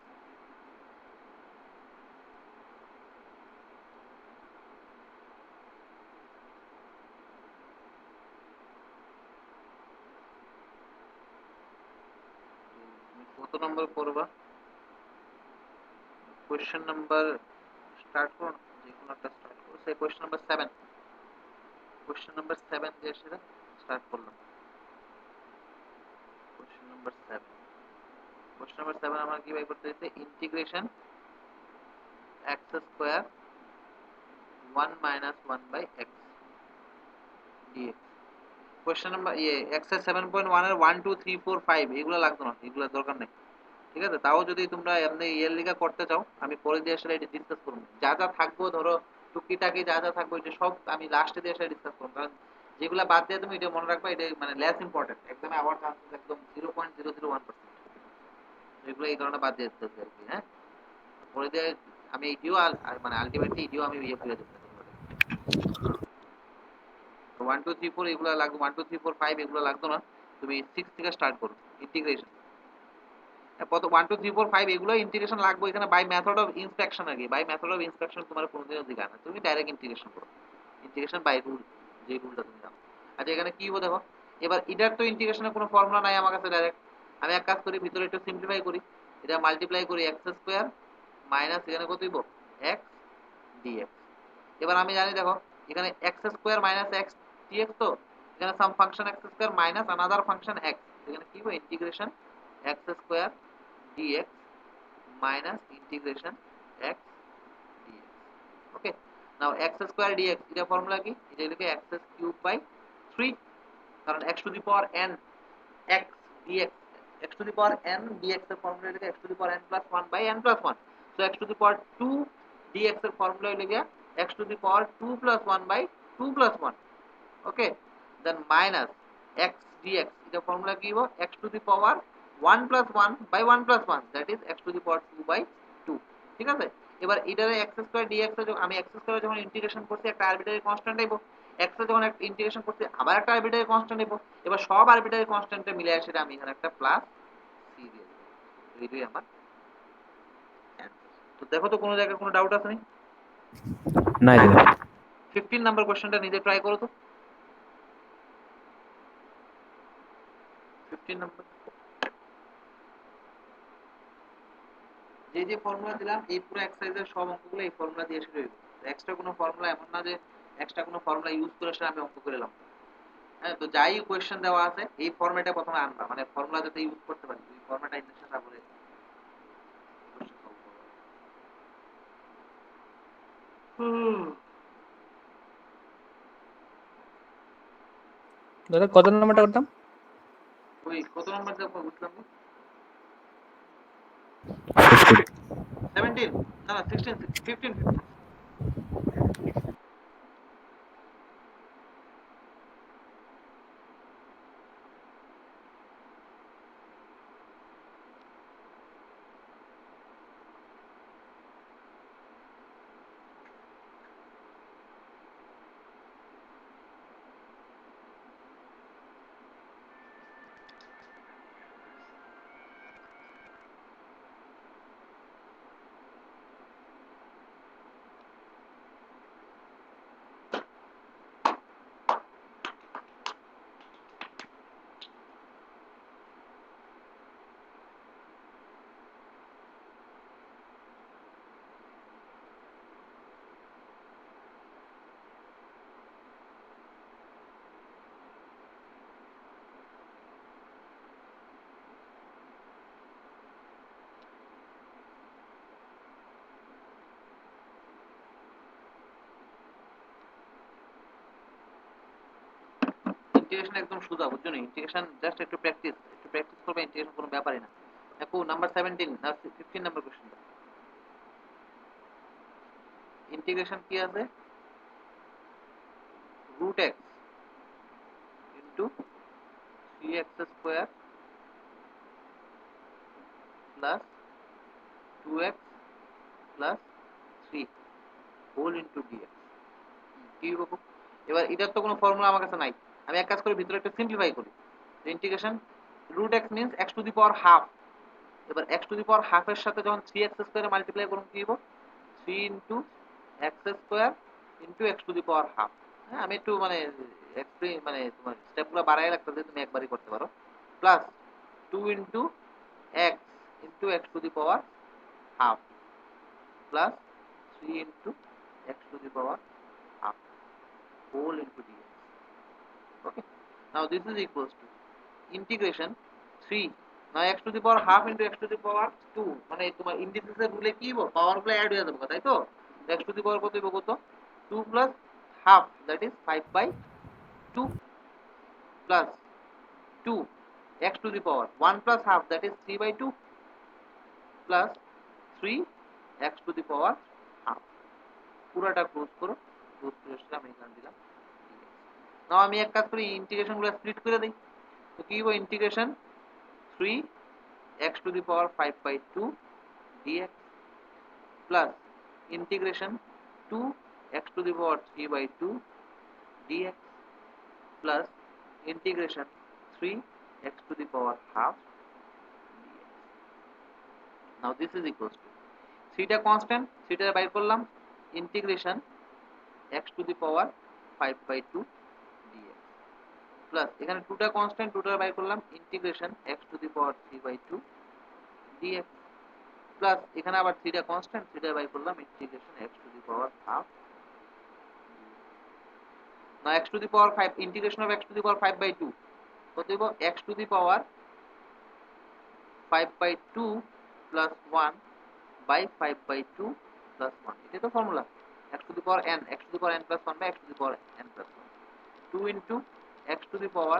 কত নম্বর করবা? কোয়েশ্চেন নাম্বার স্টার্ট করো, যে কোনো একটা স্টার্ট করো। সেই কোয়েশ্চেন নাম্বার 7, কোয়েশ্চেন নাম্বার 7 দিয়ে সেটা স্টার্ট করলাম। কোয়েশ্চেন নাম্বার 7, কোয়েশ্চেন নাম্বার 7 আমরা কি বাই করতে দিতে? Integration x square 1 minus 1 by x dx। Question number exercise 7.1 এর 1 2 3 4 5 এগুলো লাগবে না, এগুলো দরকার নেই, ঠিক আছে? তাও যদি তোমরা এমনি ইয়ের লিগা করতে চাও, আমি পরে দিয়ে আসলে এটা ডিসকাস করব। যা যা থাকবো ধরো টুকিটাকি যা যা থাকবে এটা সব আমি লাস্টে দিয়ে আসলে ডিসকাস করব, কারণ যেগুলা বাদ দিয়ে তুমি এটা মনে রাখবা, এটা মানে লেস ইম্পর্টেন্ট, একদমই আওয়ার চান্সেস একদম 0.001%, এগুলো এই কারণে বাদ দিয়ে দিতে আর কি। হ্যাঁ, পরে দিয়ে আমি এইটিও মানে আলটিমেটলি এইটিও আমি ইয়ে করে দেবো। 1 2 3 4 এগুলো লাগবে, 1 2 3 4 5 এগুলো লাগতো না, তুমি 6 থেকে স্টার্ট করো ইন্টিগ্রেশন। কত 1 2 3 4 5 এগুলো ইন্টিগ্রেশন লাগবে এখানে বাই মেথড অফ ইন্সপেকশন আর কি। বাই মেথড অফ ইন্সপেকশন তোমার কোনোদিনও দিকে না, তুমি ডাইরেক্ট ইন্টিগ্রেশন করো, ইন্টিগ্রেশন বাই রুল, যে রুলটা তুমি জানো। আচ্ছা এখানে কি হবে দেখো, এবার এটার তো ইন্টিগ্রেশনের কোনো ফর্মুলা নাই আমার কাছে ডাইরেক্ট। আমি এক কাজ করি, ভিতরে একটু সিম্পলিফাই করি, এটা মাল্টিপ্লাই করি x স্কয়ার মাইনাস এখানে কত হইব x dx। এবার আমি জানি দেখো এখানে x square minus x dx, তো এখানে sum function x square minus another function x, এখানে কি হবে integration x square dx minus integration x dx. Okay, now x square dx এটা ফর্মুলা কি? এটা লিখে x cube by 3, কারণ x to the power n x dx, x to the power n dx এর ফর্মুলা লিখে x to the power n plus 1 by n plus 1, so x to the power 2 dx এর ফর্মুলা লিখে x to the power 2 plus 1 by 2 plus 1, okay, then minus x dx এটা ফর্মুলা কি হবে x to the power 1 plus 1 by 1 plus 1, that is x to the power 2 by 2, ঠিক আছে? এবার এটারে x স্কয়ার dx এ আমি x স্কয়ার যখন ইন্টিগ্রেশন করছি একটা আরবিটারি কনস্ট্যান্ট আইবো, x এ যখন একটা ইন্টিগ্রেশন করছি আবার একটা আরবিটারি কনস্ট্যান্ট আইবো, এবার সব আরবিটারি কনস্ট্যান্টে মিলে আসে আমি এখানে একটা প্লাস c দিয়ে দেব। এইটাই আমার অ্যানসার। তো দেখো তো কোনো জায়গায় কোনো ডাউট আছে নি? নাই দাদা। 15 নাম্বার কোশ্চেনটা নিজে ট্রাই করো তো। 15 নাম্বার, যে যে ফর্মুলা দিলাম এই পুরো এক্সারসাইজের সব অঙ্কগুলো এই ফর্মুলা দিয়ে শুরু হইব। এক্সট্রা কোনো ফর্মুলা এমন না যে এক্সট্রা কোনো ফর্মুলা ইউজ করে সেটা আমি অঙ্ক করে এলাম। হ্যাঁ, তো যাই কোয়েশ্চেন দেওয়া আছে এই ফরম্যাটে প্রথমে আনবা, মানে ফর্মুলা যাতে ইউজ করতে পারি এই ফরম্যাটে ইনসে তারপরে কোশ্চেন সলভ করবা। দাদা কত নাম্বারটা করতাম? ওই কত নাম্বার দেখো বুঝলাম না। 15। 17 না না 16 15 15। ইন্টিগ্রেশন একদম সোজা, বুঝছো না? ইন্টিগ্রেশন জাস্ট একটু প্র্যাকটিস করবে, ইন্টিগ্রেশন কোনো ব্যাপারই না। দেখো নাম্বার 17 না 15 নাম্বার কোশ্চেন, ইন্টিগ্রেশন কি আছে root x into 3x square plus 2x plus 3 whole into dx, কি হবে? এবার এটার তো কোনো ফর্মুলা আমার কাছে নাই, আমি এক কাজ করি ভিতরে একটা সিম্পলিফাই করি। Integration root x means x to the power half, এবার x to the power half এর সাথে যখন 3x স্কয়ারে মাল্টিপ্লাই করুন কি হবে 3 into x square into x to the power half. হ্যাঁ, আমি একটু মানে মানে তোমার স্টেপগুলো বাড়ায় রাখতে তুমি একবারই করতে পারো, plus 2 into x into x to the power half plus 3 into x to the power half whole into dx. Okay, now this is equals to integration 3, now x to the power half into x to the power 2, মানে তোমার ইন্টিগ্রেশনের রুলে কি হবে, পাওয়ার গুলো অ্যাড হয়ে যাবে, তাই তো? x to the power কত হবে, কত 2 plus half, that is 5/2 plus 2 x to the power 1 plus half, that is 3/2 plus 3 x to the power half, পুরোটা ক্লোজ করো, ক্লোজ করে আসলে আমি এখানে দিলাম। নাও আমি এক কাজ করি, ইন্টিগ্রেশন গুলো স্প্লিট করে দেই, তো কি হবে, integration 3 x to the power 5/2 dx plus integration 2 x to the power 3/2 dx plus integration 3 x to the power half dx. Now this is equals to theta constant, theta বাইর করলাম, integration x to the power 5/2 dx plus এখানে 2টা কনস্ট্যান্ট, 2টা বাইর করলাম, integration x to the power 3/2 dx plus এখানে আবার 3টা কনস্ট্যান্ট, 3টা বাই করলাম, integration x to the power half, না x to the power 5, integration of x to the power 5/2 কত দিব, x to the power 5/2 plus 1 by 5/2 plus 1, এটা তো formula, x to the power n, x to the power n plus 1 by x to the power n plus 1, 2 into x to the power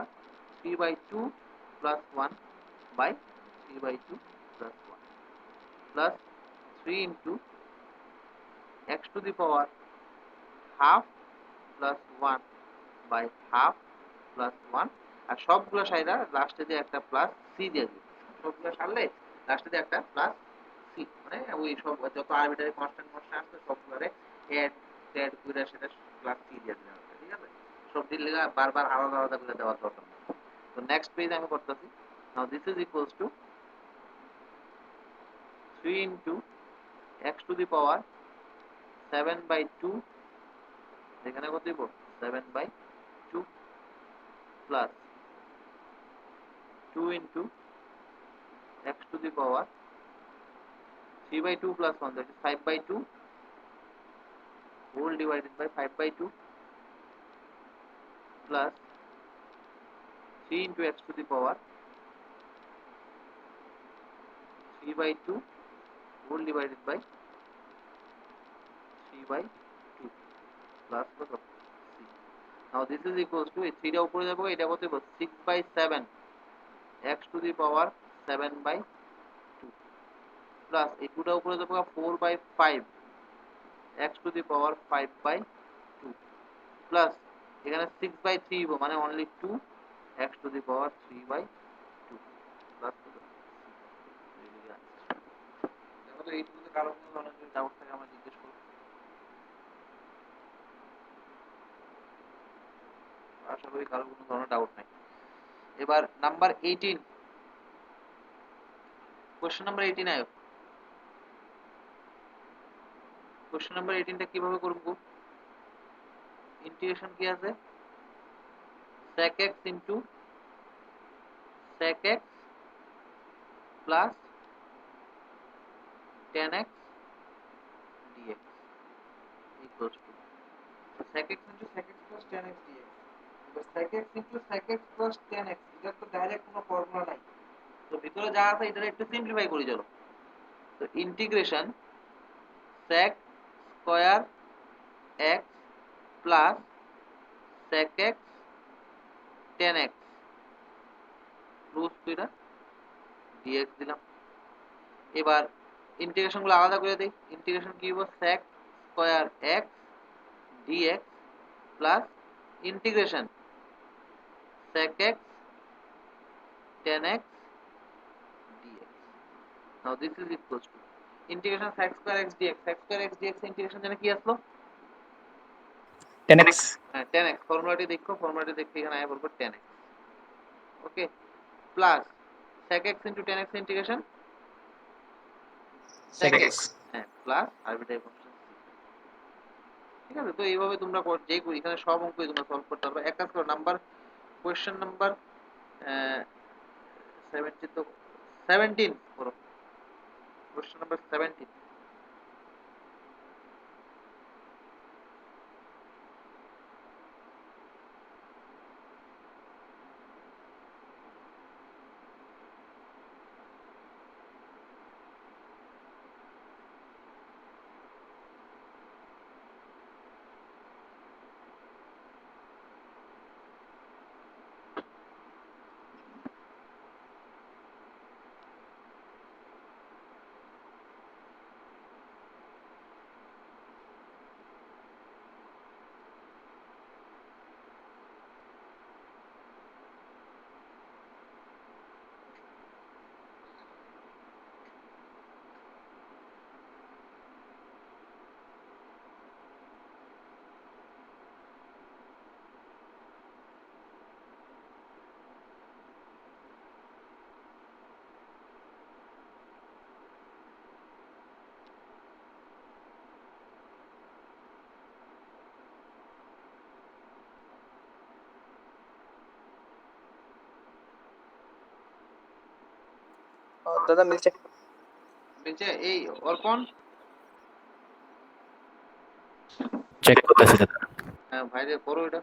3/2 plus 1 by 3/2 plus 1 plus 3 into x to the power half plus 1 by half plus 1, আর সবগুলো সাইডা লাস্টে দিয়ে একটা প্লাস সি দিয়ে দিই, সবগুলো সারলে লাস্টে দিয়ে একটা প্লাস সি, মানে ওই সব যত আরবিটারি কনস্ট্যান্ট আসছে সবগুলোরে এড এড করে সেটা প্লাস সি দিয়ে দিলাম, ঠিক আছে? সব দিলে বারবার আলাদা আলাদা করে দেওয়ার দরকার নেই। তো নেক্সট পেজ আমি করতেছি, now this is equals to 3 into x to the power 7/2, এখানে কত দিব, 7/2 plus 2 into x to the power 3/2 plus 1, that is 5/2 whole divided by 5/2 plus 3 into x to the power 3/2 whole divided by 3/2 plus কত 6. Now this is equals to 3 টা উপরে যাবে, এটা কত হবে, 6/7 x to the power 7/2 plus এই 2 টা উপরে যাবে 4/5 x to the power 5/2 plus এখানে 6/3 হবে, মানে only 2 x to the power 3/2 plus কত, দেখো তো এইটুকুতে কারো কোনো ধরনের যদি ডাউট থাকে আমরা জিজ্ঞেস করব, আশা করি কারো কোনো ধরনের ডাউট নাই। এবার নাম্বার 18, কোশ্চেন নাম্বার 18 আয়ো, কোশ্চেন নাম্বার 18টা কিভাবে করব, ইন্টিগ্রেশন কি আছে, sec x into sec x plus tan x dx equals to sec x into sec x plus tan x dx, এবার sec x into sec x plus tan x, এটা তো ডাইরেক্ট কোনো ফর্মুলা নাই, তো ভিতরে যা আছে এটা একটু সিম্পলিফাই করি চলো। তো integration sec square x plus sec x tan x close কইরা dx দিলাম। এবার ইন্টিগ্রেশন গুলো আলাদা করে দেই, ইন্টিগ্রেশন কি হবে, sec square x dx plus integration sec x tan x dx. Now this is equals to integration sec square x dx, sec square x dx integration জানা কি আসলো, 10x হ্যাঁ tan x, ফর্মুলাটি দেখো, ফর্মুলাটি দেখে এখানে আয় বলবো tan x, okay, plus sec x into tan x integration sec x, হ্যাঁ প্লাস আরবিটারি কনস্ট্যান্ট c, ঠিক আছে? তো এইভাবে তোমরা যে এখানে সব অঙ্কই তোমরা সলভ করতে পারবে। এক কাজ করো, নাম্বার কোশ্চেন নাম্বার 17 তো 17 করো, Question number 17. দাদা মিলছে। নিচে এই অর্পণ চেক করতেছি দাদা। ভাইদের করো এটা।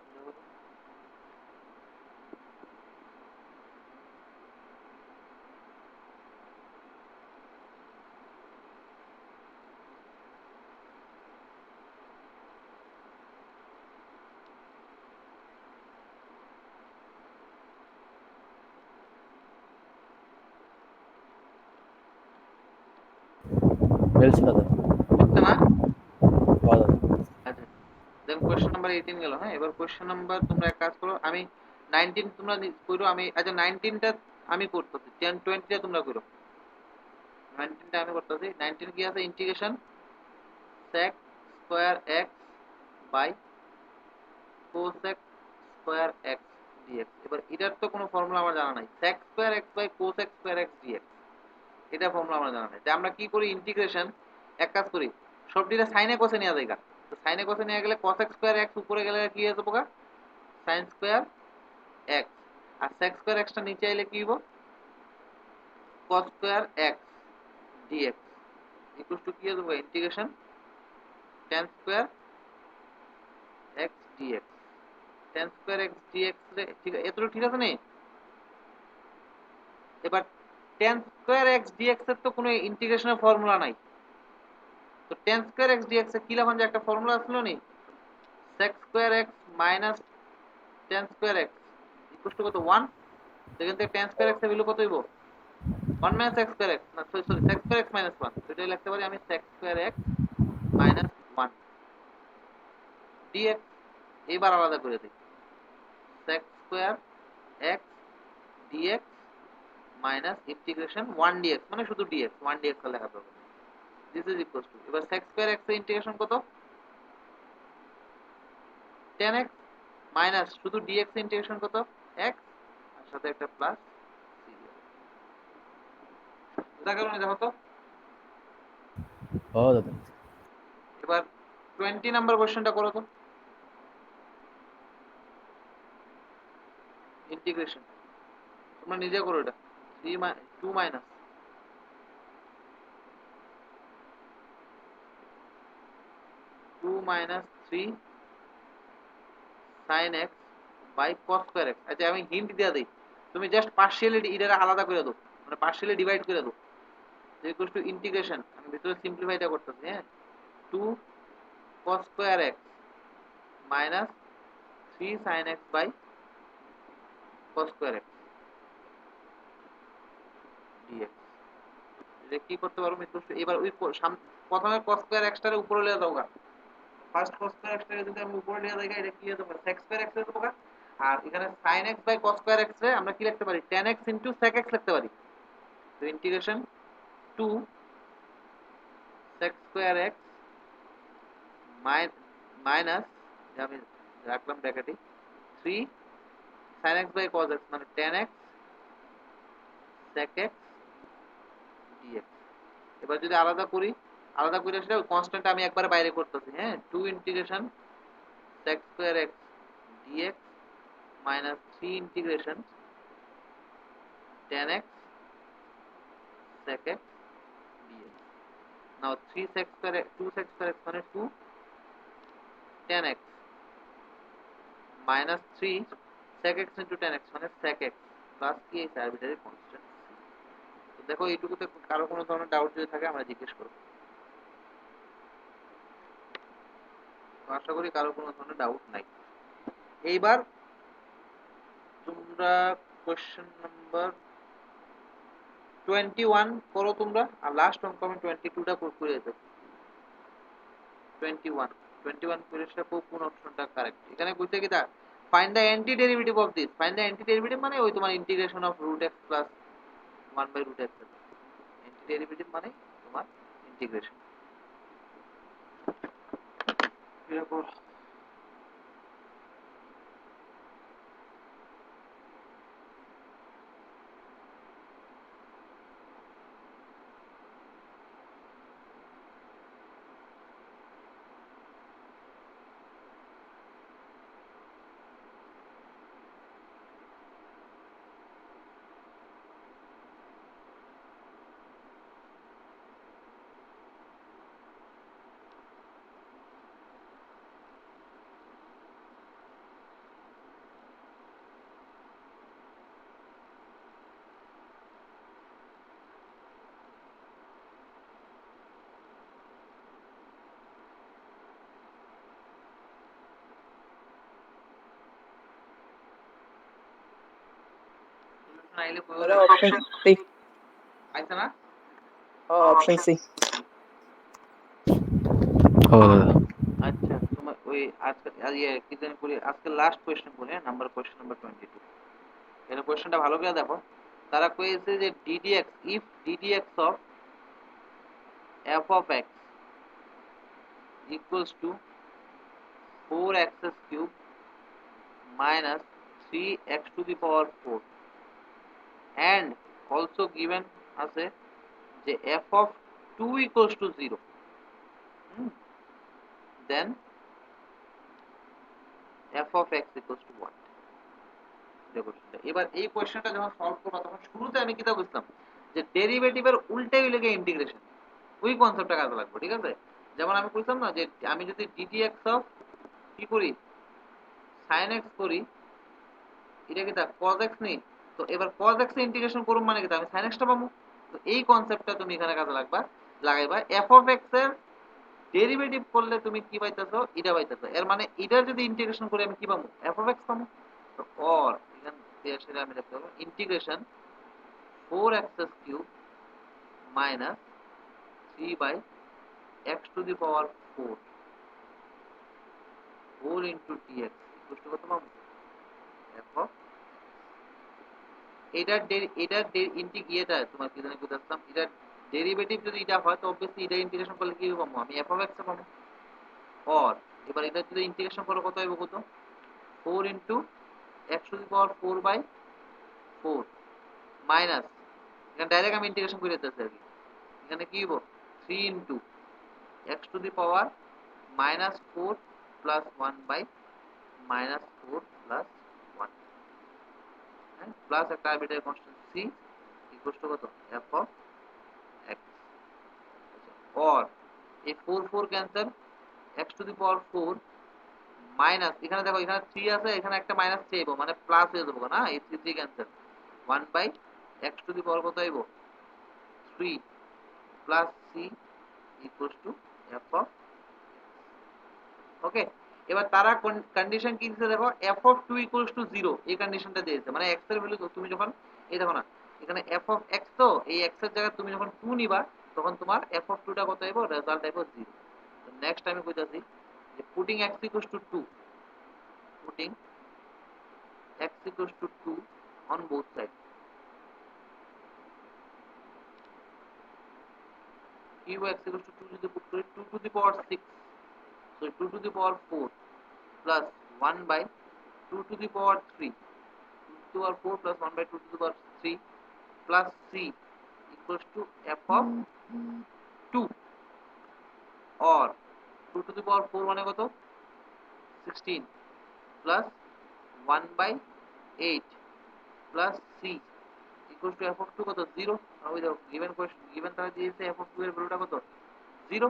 মিলছে দাদা। বুঝতে না? দাদা আচ্ছা, দেন কোয়েশ্চেন নাম্বার 18 গেল। হ্যাঁ, এবার কোয়েশ্চেন নাম্বার তোমরা এক কাজ করো, আমি 19 তোমরা করো, আমি আচ্ছা 19টা আমি করতেছি, 10 20টা তোমরা করো। 19টা আমি করতেছি। 19 কি আছে? Integration sec square x by cosec square x dx। এবার এটার তো কোনো ফর্মুলা আমার জানা নাই। sec square x by cosec square x dx, এটা ফর্মুলা আমার জানা নাই। তাই আমরা কি করি? ইন্টিগ্রেশন এক কাজ করি, সবটিটা সাইনে কোসে নেওয়া যায়। তো সাইনে কোসে নিয়ে গেলে cosec স্কয়ার x উপরে গেলে কি হয়ে যাবে? sin স্কয়ার x, আর sec স্কয়ার x টা নিচে এলে কি হবে? cos square x dx equal to কি হয়ে যাবে? Integration tan square x dx। tan square x dx রে ঠিক আছে, এতটুকু ঠিক আছে নে? এবার tan স্কয়ার x dx এর তো কোনো ইন্টিগ্রেশনের ফর্মুলা নাই। তো tan স্কয়ার x dx এর কি লিখুন, যে একটা ফর্মুলা ছিল নি, sec square x minus tan square x equal to কত? 1। সেখান থেকে tan স্কয়ার x এর ভ্যালু কত হইব? 1 minus x square x, না sorry sorry, sec square x minus 1, তো এটা লিখতে পারি আমি sec square x minus 1 dx। এবার আলাদা করে দিই, sec square x dx minus integration 1 dx, মানে শুধু dx 1 dx লেখা দরকার। দিস ইজ ইকুয়াল টু, এবার sec স্কয়ার x এর ইন্টিগ্রেশন কত? tan x মাইনাস শুধু dx এর ইন্টিগ্রেশন কত? x, আর সাথে একটা প্লাস c। বুঝা গেল না? দেখো তো ও দাদা। এবার 20 নাম্বার কোশ্চেনটা করো তো। ইন্টিগ্রেশন তোমরা নিজে করো এটা। 2 minus 3 sin x by cos square x। আচ্ছা আমি হিন্ট দিয়ে দিই, তুমি জাস্ট পার্শিয়ালি এটা আলাদা করে দাও, মানে পার্শিয়ালি ডিভাইড করে দাও, ইকুয়াল টু ইন্টিগ্রেশন, আমি ভিতরে সিম্পলিফাইটা করতেছি। হ্যাঁ, 2 cos square x minus 3 sin x by cos square x dx। এটা কি করতে পারো? এবার ওই প্রথমে cos স্কয়ার x টারে উপরে লিয়ে দাও। ফার্স্ট cos স্কয়ার x টাকে যদি আমি উপরে নিয়ে যাই, এটা কি হতে পারে? sec স্কয়ার x হতে পারে। আর এখানে sin x by cos square x রে আমরা কি লিখতে পারি? tan x into sec x লিখতে পারি। তো integration 2 sec square x minus, আমি রাখলাম ব্র্যাকেটে, 3 sin x by cos x, মানে tan x sec x dx। এবার যদি আলাদা করি, আলাদা করে সেটা কনস্ট্যান্ট আমি একবারে বাইরে করতেছি। হ্যাঁ, 2 integration sec square x dx minus 3 integration tan x sec x dx। নাও 3 sec square 2 sec square x মানে 2 tan x minus 3 sec x into tan x মানে sec x প্লাস কি এই আরবিটারি কনস্ট্যান্ট। তো দেখো এইটুকুতে কারো কোনো ধরনের ডাউট যদি থাকে আমরা জিজ্ঞেস করব। তো আশা করি কারো কোনো ধরনের ডাউট নাই। এইবার তোমরা কোশ্চেন নাম্বার 21 করো তোমরা, আর লাস্ট অঙ্ক আমি 22টা করে দেব। 21 কোয়েশ্চেন কোন অপশনটা কারেক্ট। এখানে কইতে কি দা find the anti derivative of দিস। ফাইন্ড দ্য অ্যান্টি ডেরিভেটিভ মানে ওই তোমার integration of root x plus 1 by root x। Anti derivative মানে তোমার ইন্টিগ্রেশন। এরপর আইলে দাদা অপশন সি। আইছে না? Option C. ও দাদা আচ্ছা তোমার ওই আজকে কি জানি করি আজকে লাস্ট কোশ্চেন বলে নাম্বার কোশ্চেন নাম্বার 22। এর কোশ্চেনটা ভালো করে দেখো। তারা কইছে যে ddx if ddx of f of x equals to 4x cube minus 3x to the power 4 and also given আছে যে f of 2 equals to 0, then f of x equals to 1। এবার এই কোশ্চেনটা যখন সলভ করব তখন শুরুতে আমি কিটা বুঝতাম যে ডেরিভেটিভের উল্টাই হইলে গিয়ে ইন্টিগ্রেশন, ওই কনসেপ্টটা কাজে লাগবে। ঠিক আছে, যেমন আমি কইতাম না যে আমি যদি ddx অফ কি করি sin x করি, এটা কি তা cos x নেই, তো এবার cos x এ ইন্টিগ্রেশন করব মানে কি আমি sin x টা পাবো। তো এই কনসেপ্টটা তুমি এখানে কাজে লাগাইবা f of x এর ডেরিভেটিভ করলে তুমি কি পাইতেছো, এটা পাইতেছো। এর মানে এটার যদি ইন্টিগ্রেশন করে আমি কি পাবো, f of x পাবো। তো অর এখানে সেটা আমি লিখতে পারবো integration 4x cube minus 3 by x to the power 4 whole into dx equal to কত পাবো, f of এটার ইন্টিগ্রেটা তোমার কি জানি বুঝাচ্ছিলাম, এটার ডেরিভেটিভ যদি এটা হয় তো অবভিয়াসলি এটা ইন্টিগ্রেশন করলে কি পাবো, আমি f of x পাবো। অর এবার এটা যদি ইন্টিগ্রেশন করো কত হবে কত, 4 into x to the power 4 by 4 minus, এখানে ডাইরেক্ট আমি ইন্টিগ্রেশন করে দিতেছি আর কি। এখানে কি হইব 3 into x to the power minus 4 plus 1 by minus 4 plus 1, হ্যাঁ, প্লাস একটা arbitrary constant c equal to কত f অফ x। और এই 4 4 cancel, x to the power 4 minus, এখানে দেখো এখানে 3 আছে, এখানে একটা মাইনাস চাইবো মানে প্লাস হয়ে যাবে না, এই 3 3 cancel 1 by x to the power কত আইব 3 plus c equal to f of. Okay, এবার তারা কন্ডিশন কি দিয়েছে দেখো, f অফ 2 ইকুয়ালস টু 0 এই কন্ডিশনটা দিয়েছে, মানে x এর ভ্যালু তুমি যখন এই দেখো না এখানে f অফ x, তো এই x এর জায়গায় তুমি যখন 2 নিবা তখন তোমার f অফ 2 টা কত আইবো, রেজাল্ট আইবো 0। তো নেক্সট আমি কইতাছি যে putting x equals to 2, putting x equals to 2 on both side, কি x ইকুয়ালস টু 2 যদি পুট করি 2 two the power 6, so 2 to the power 4 plus 1 by 2 to the power 3, 2 to the power 4 plus 1 by 2 to the power 3 plus c equals to f of 2, or 2 to the power 4 মানে কত 16 plus 1 by 8 plus c equals to f of 2 কত 0। ওই দেখো গিভেন কোশ্চেন গিভেন তারা দিয়েছে f of 2 এর ভ্যালুটা কত 0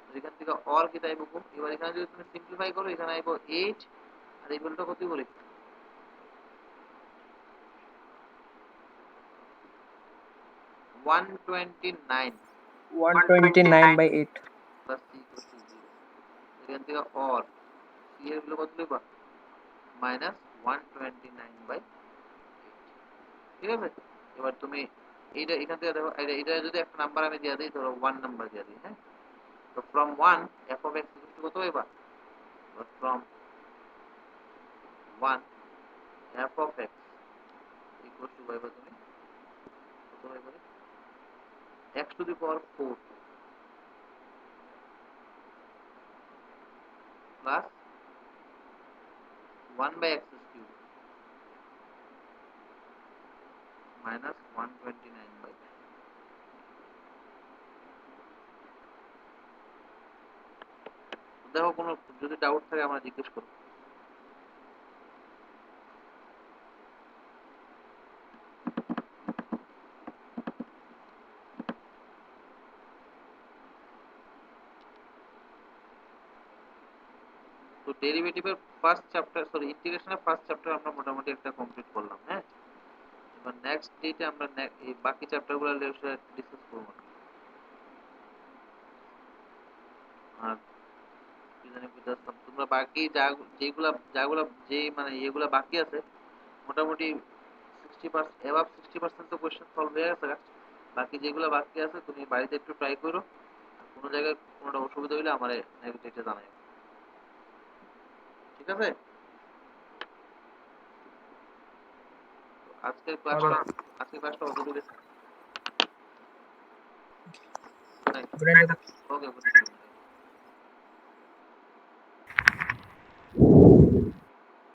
এখান থেকে অর কি তাইবো এবার এখানে যদি তুমি সিম্পলিফাই করো এখানে আইবো 8 আর এই ভ্যালুটা কত বলি 129 129 by 8. plus c equals to 0 এখান থেকে অর c এর ভ্যালু কত লিখবা minus 129 by 8 ঠিক আছে এবার তুমি এইটা এখান থেকে দেখো এটা যদি একটা নাম্বার আমি দিয়ে দিই ধরো 1 নাম্বার দিয়ে দিই হ্যাঁ তো from 1 f of x equals to কত হইবা from 1 f of x equals to পাইবা তুমি কত হইবা x to the power 4 plus 1 by x cube minus 129 by দেখো কোনো যদি ডাউট থাকে আমরা জিজ্ঞেস করব তো ডেরিভেটিভের ফার্স্ট চ্যাপ্টার সরি ইন্টিগ্রেশনের ফার্স্ট চ্যাপ্টার আমরা মোটামুটি একটা কমপ্লিট করলাম হ্যাঁ এবার নেক্সট ডেটে আমরা এই বাকি চ্যাপ্টারগুলো ডিসকাস করব আর কি জানি বুঝাচ্ছিলাম তোমরা বাকি যেগুলা যে মানে এগুলা বাকি আছে মোটামুটি 60% এবাব 60% তো কোশ্চেন সলভ হয়ে গেছে বাকি যেগুলা বাকি আছে তুমি বাড়িতে একটু ট্রাই করো কোনো জায়গায় কোনোটা অসুবিধা হইলে আমারে নেগেটিভে জানাও ঠিক আছে আজকের ক্লাসটা অতটুকু Good night. ওকে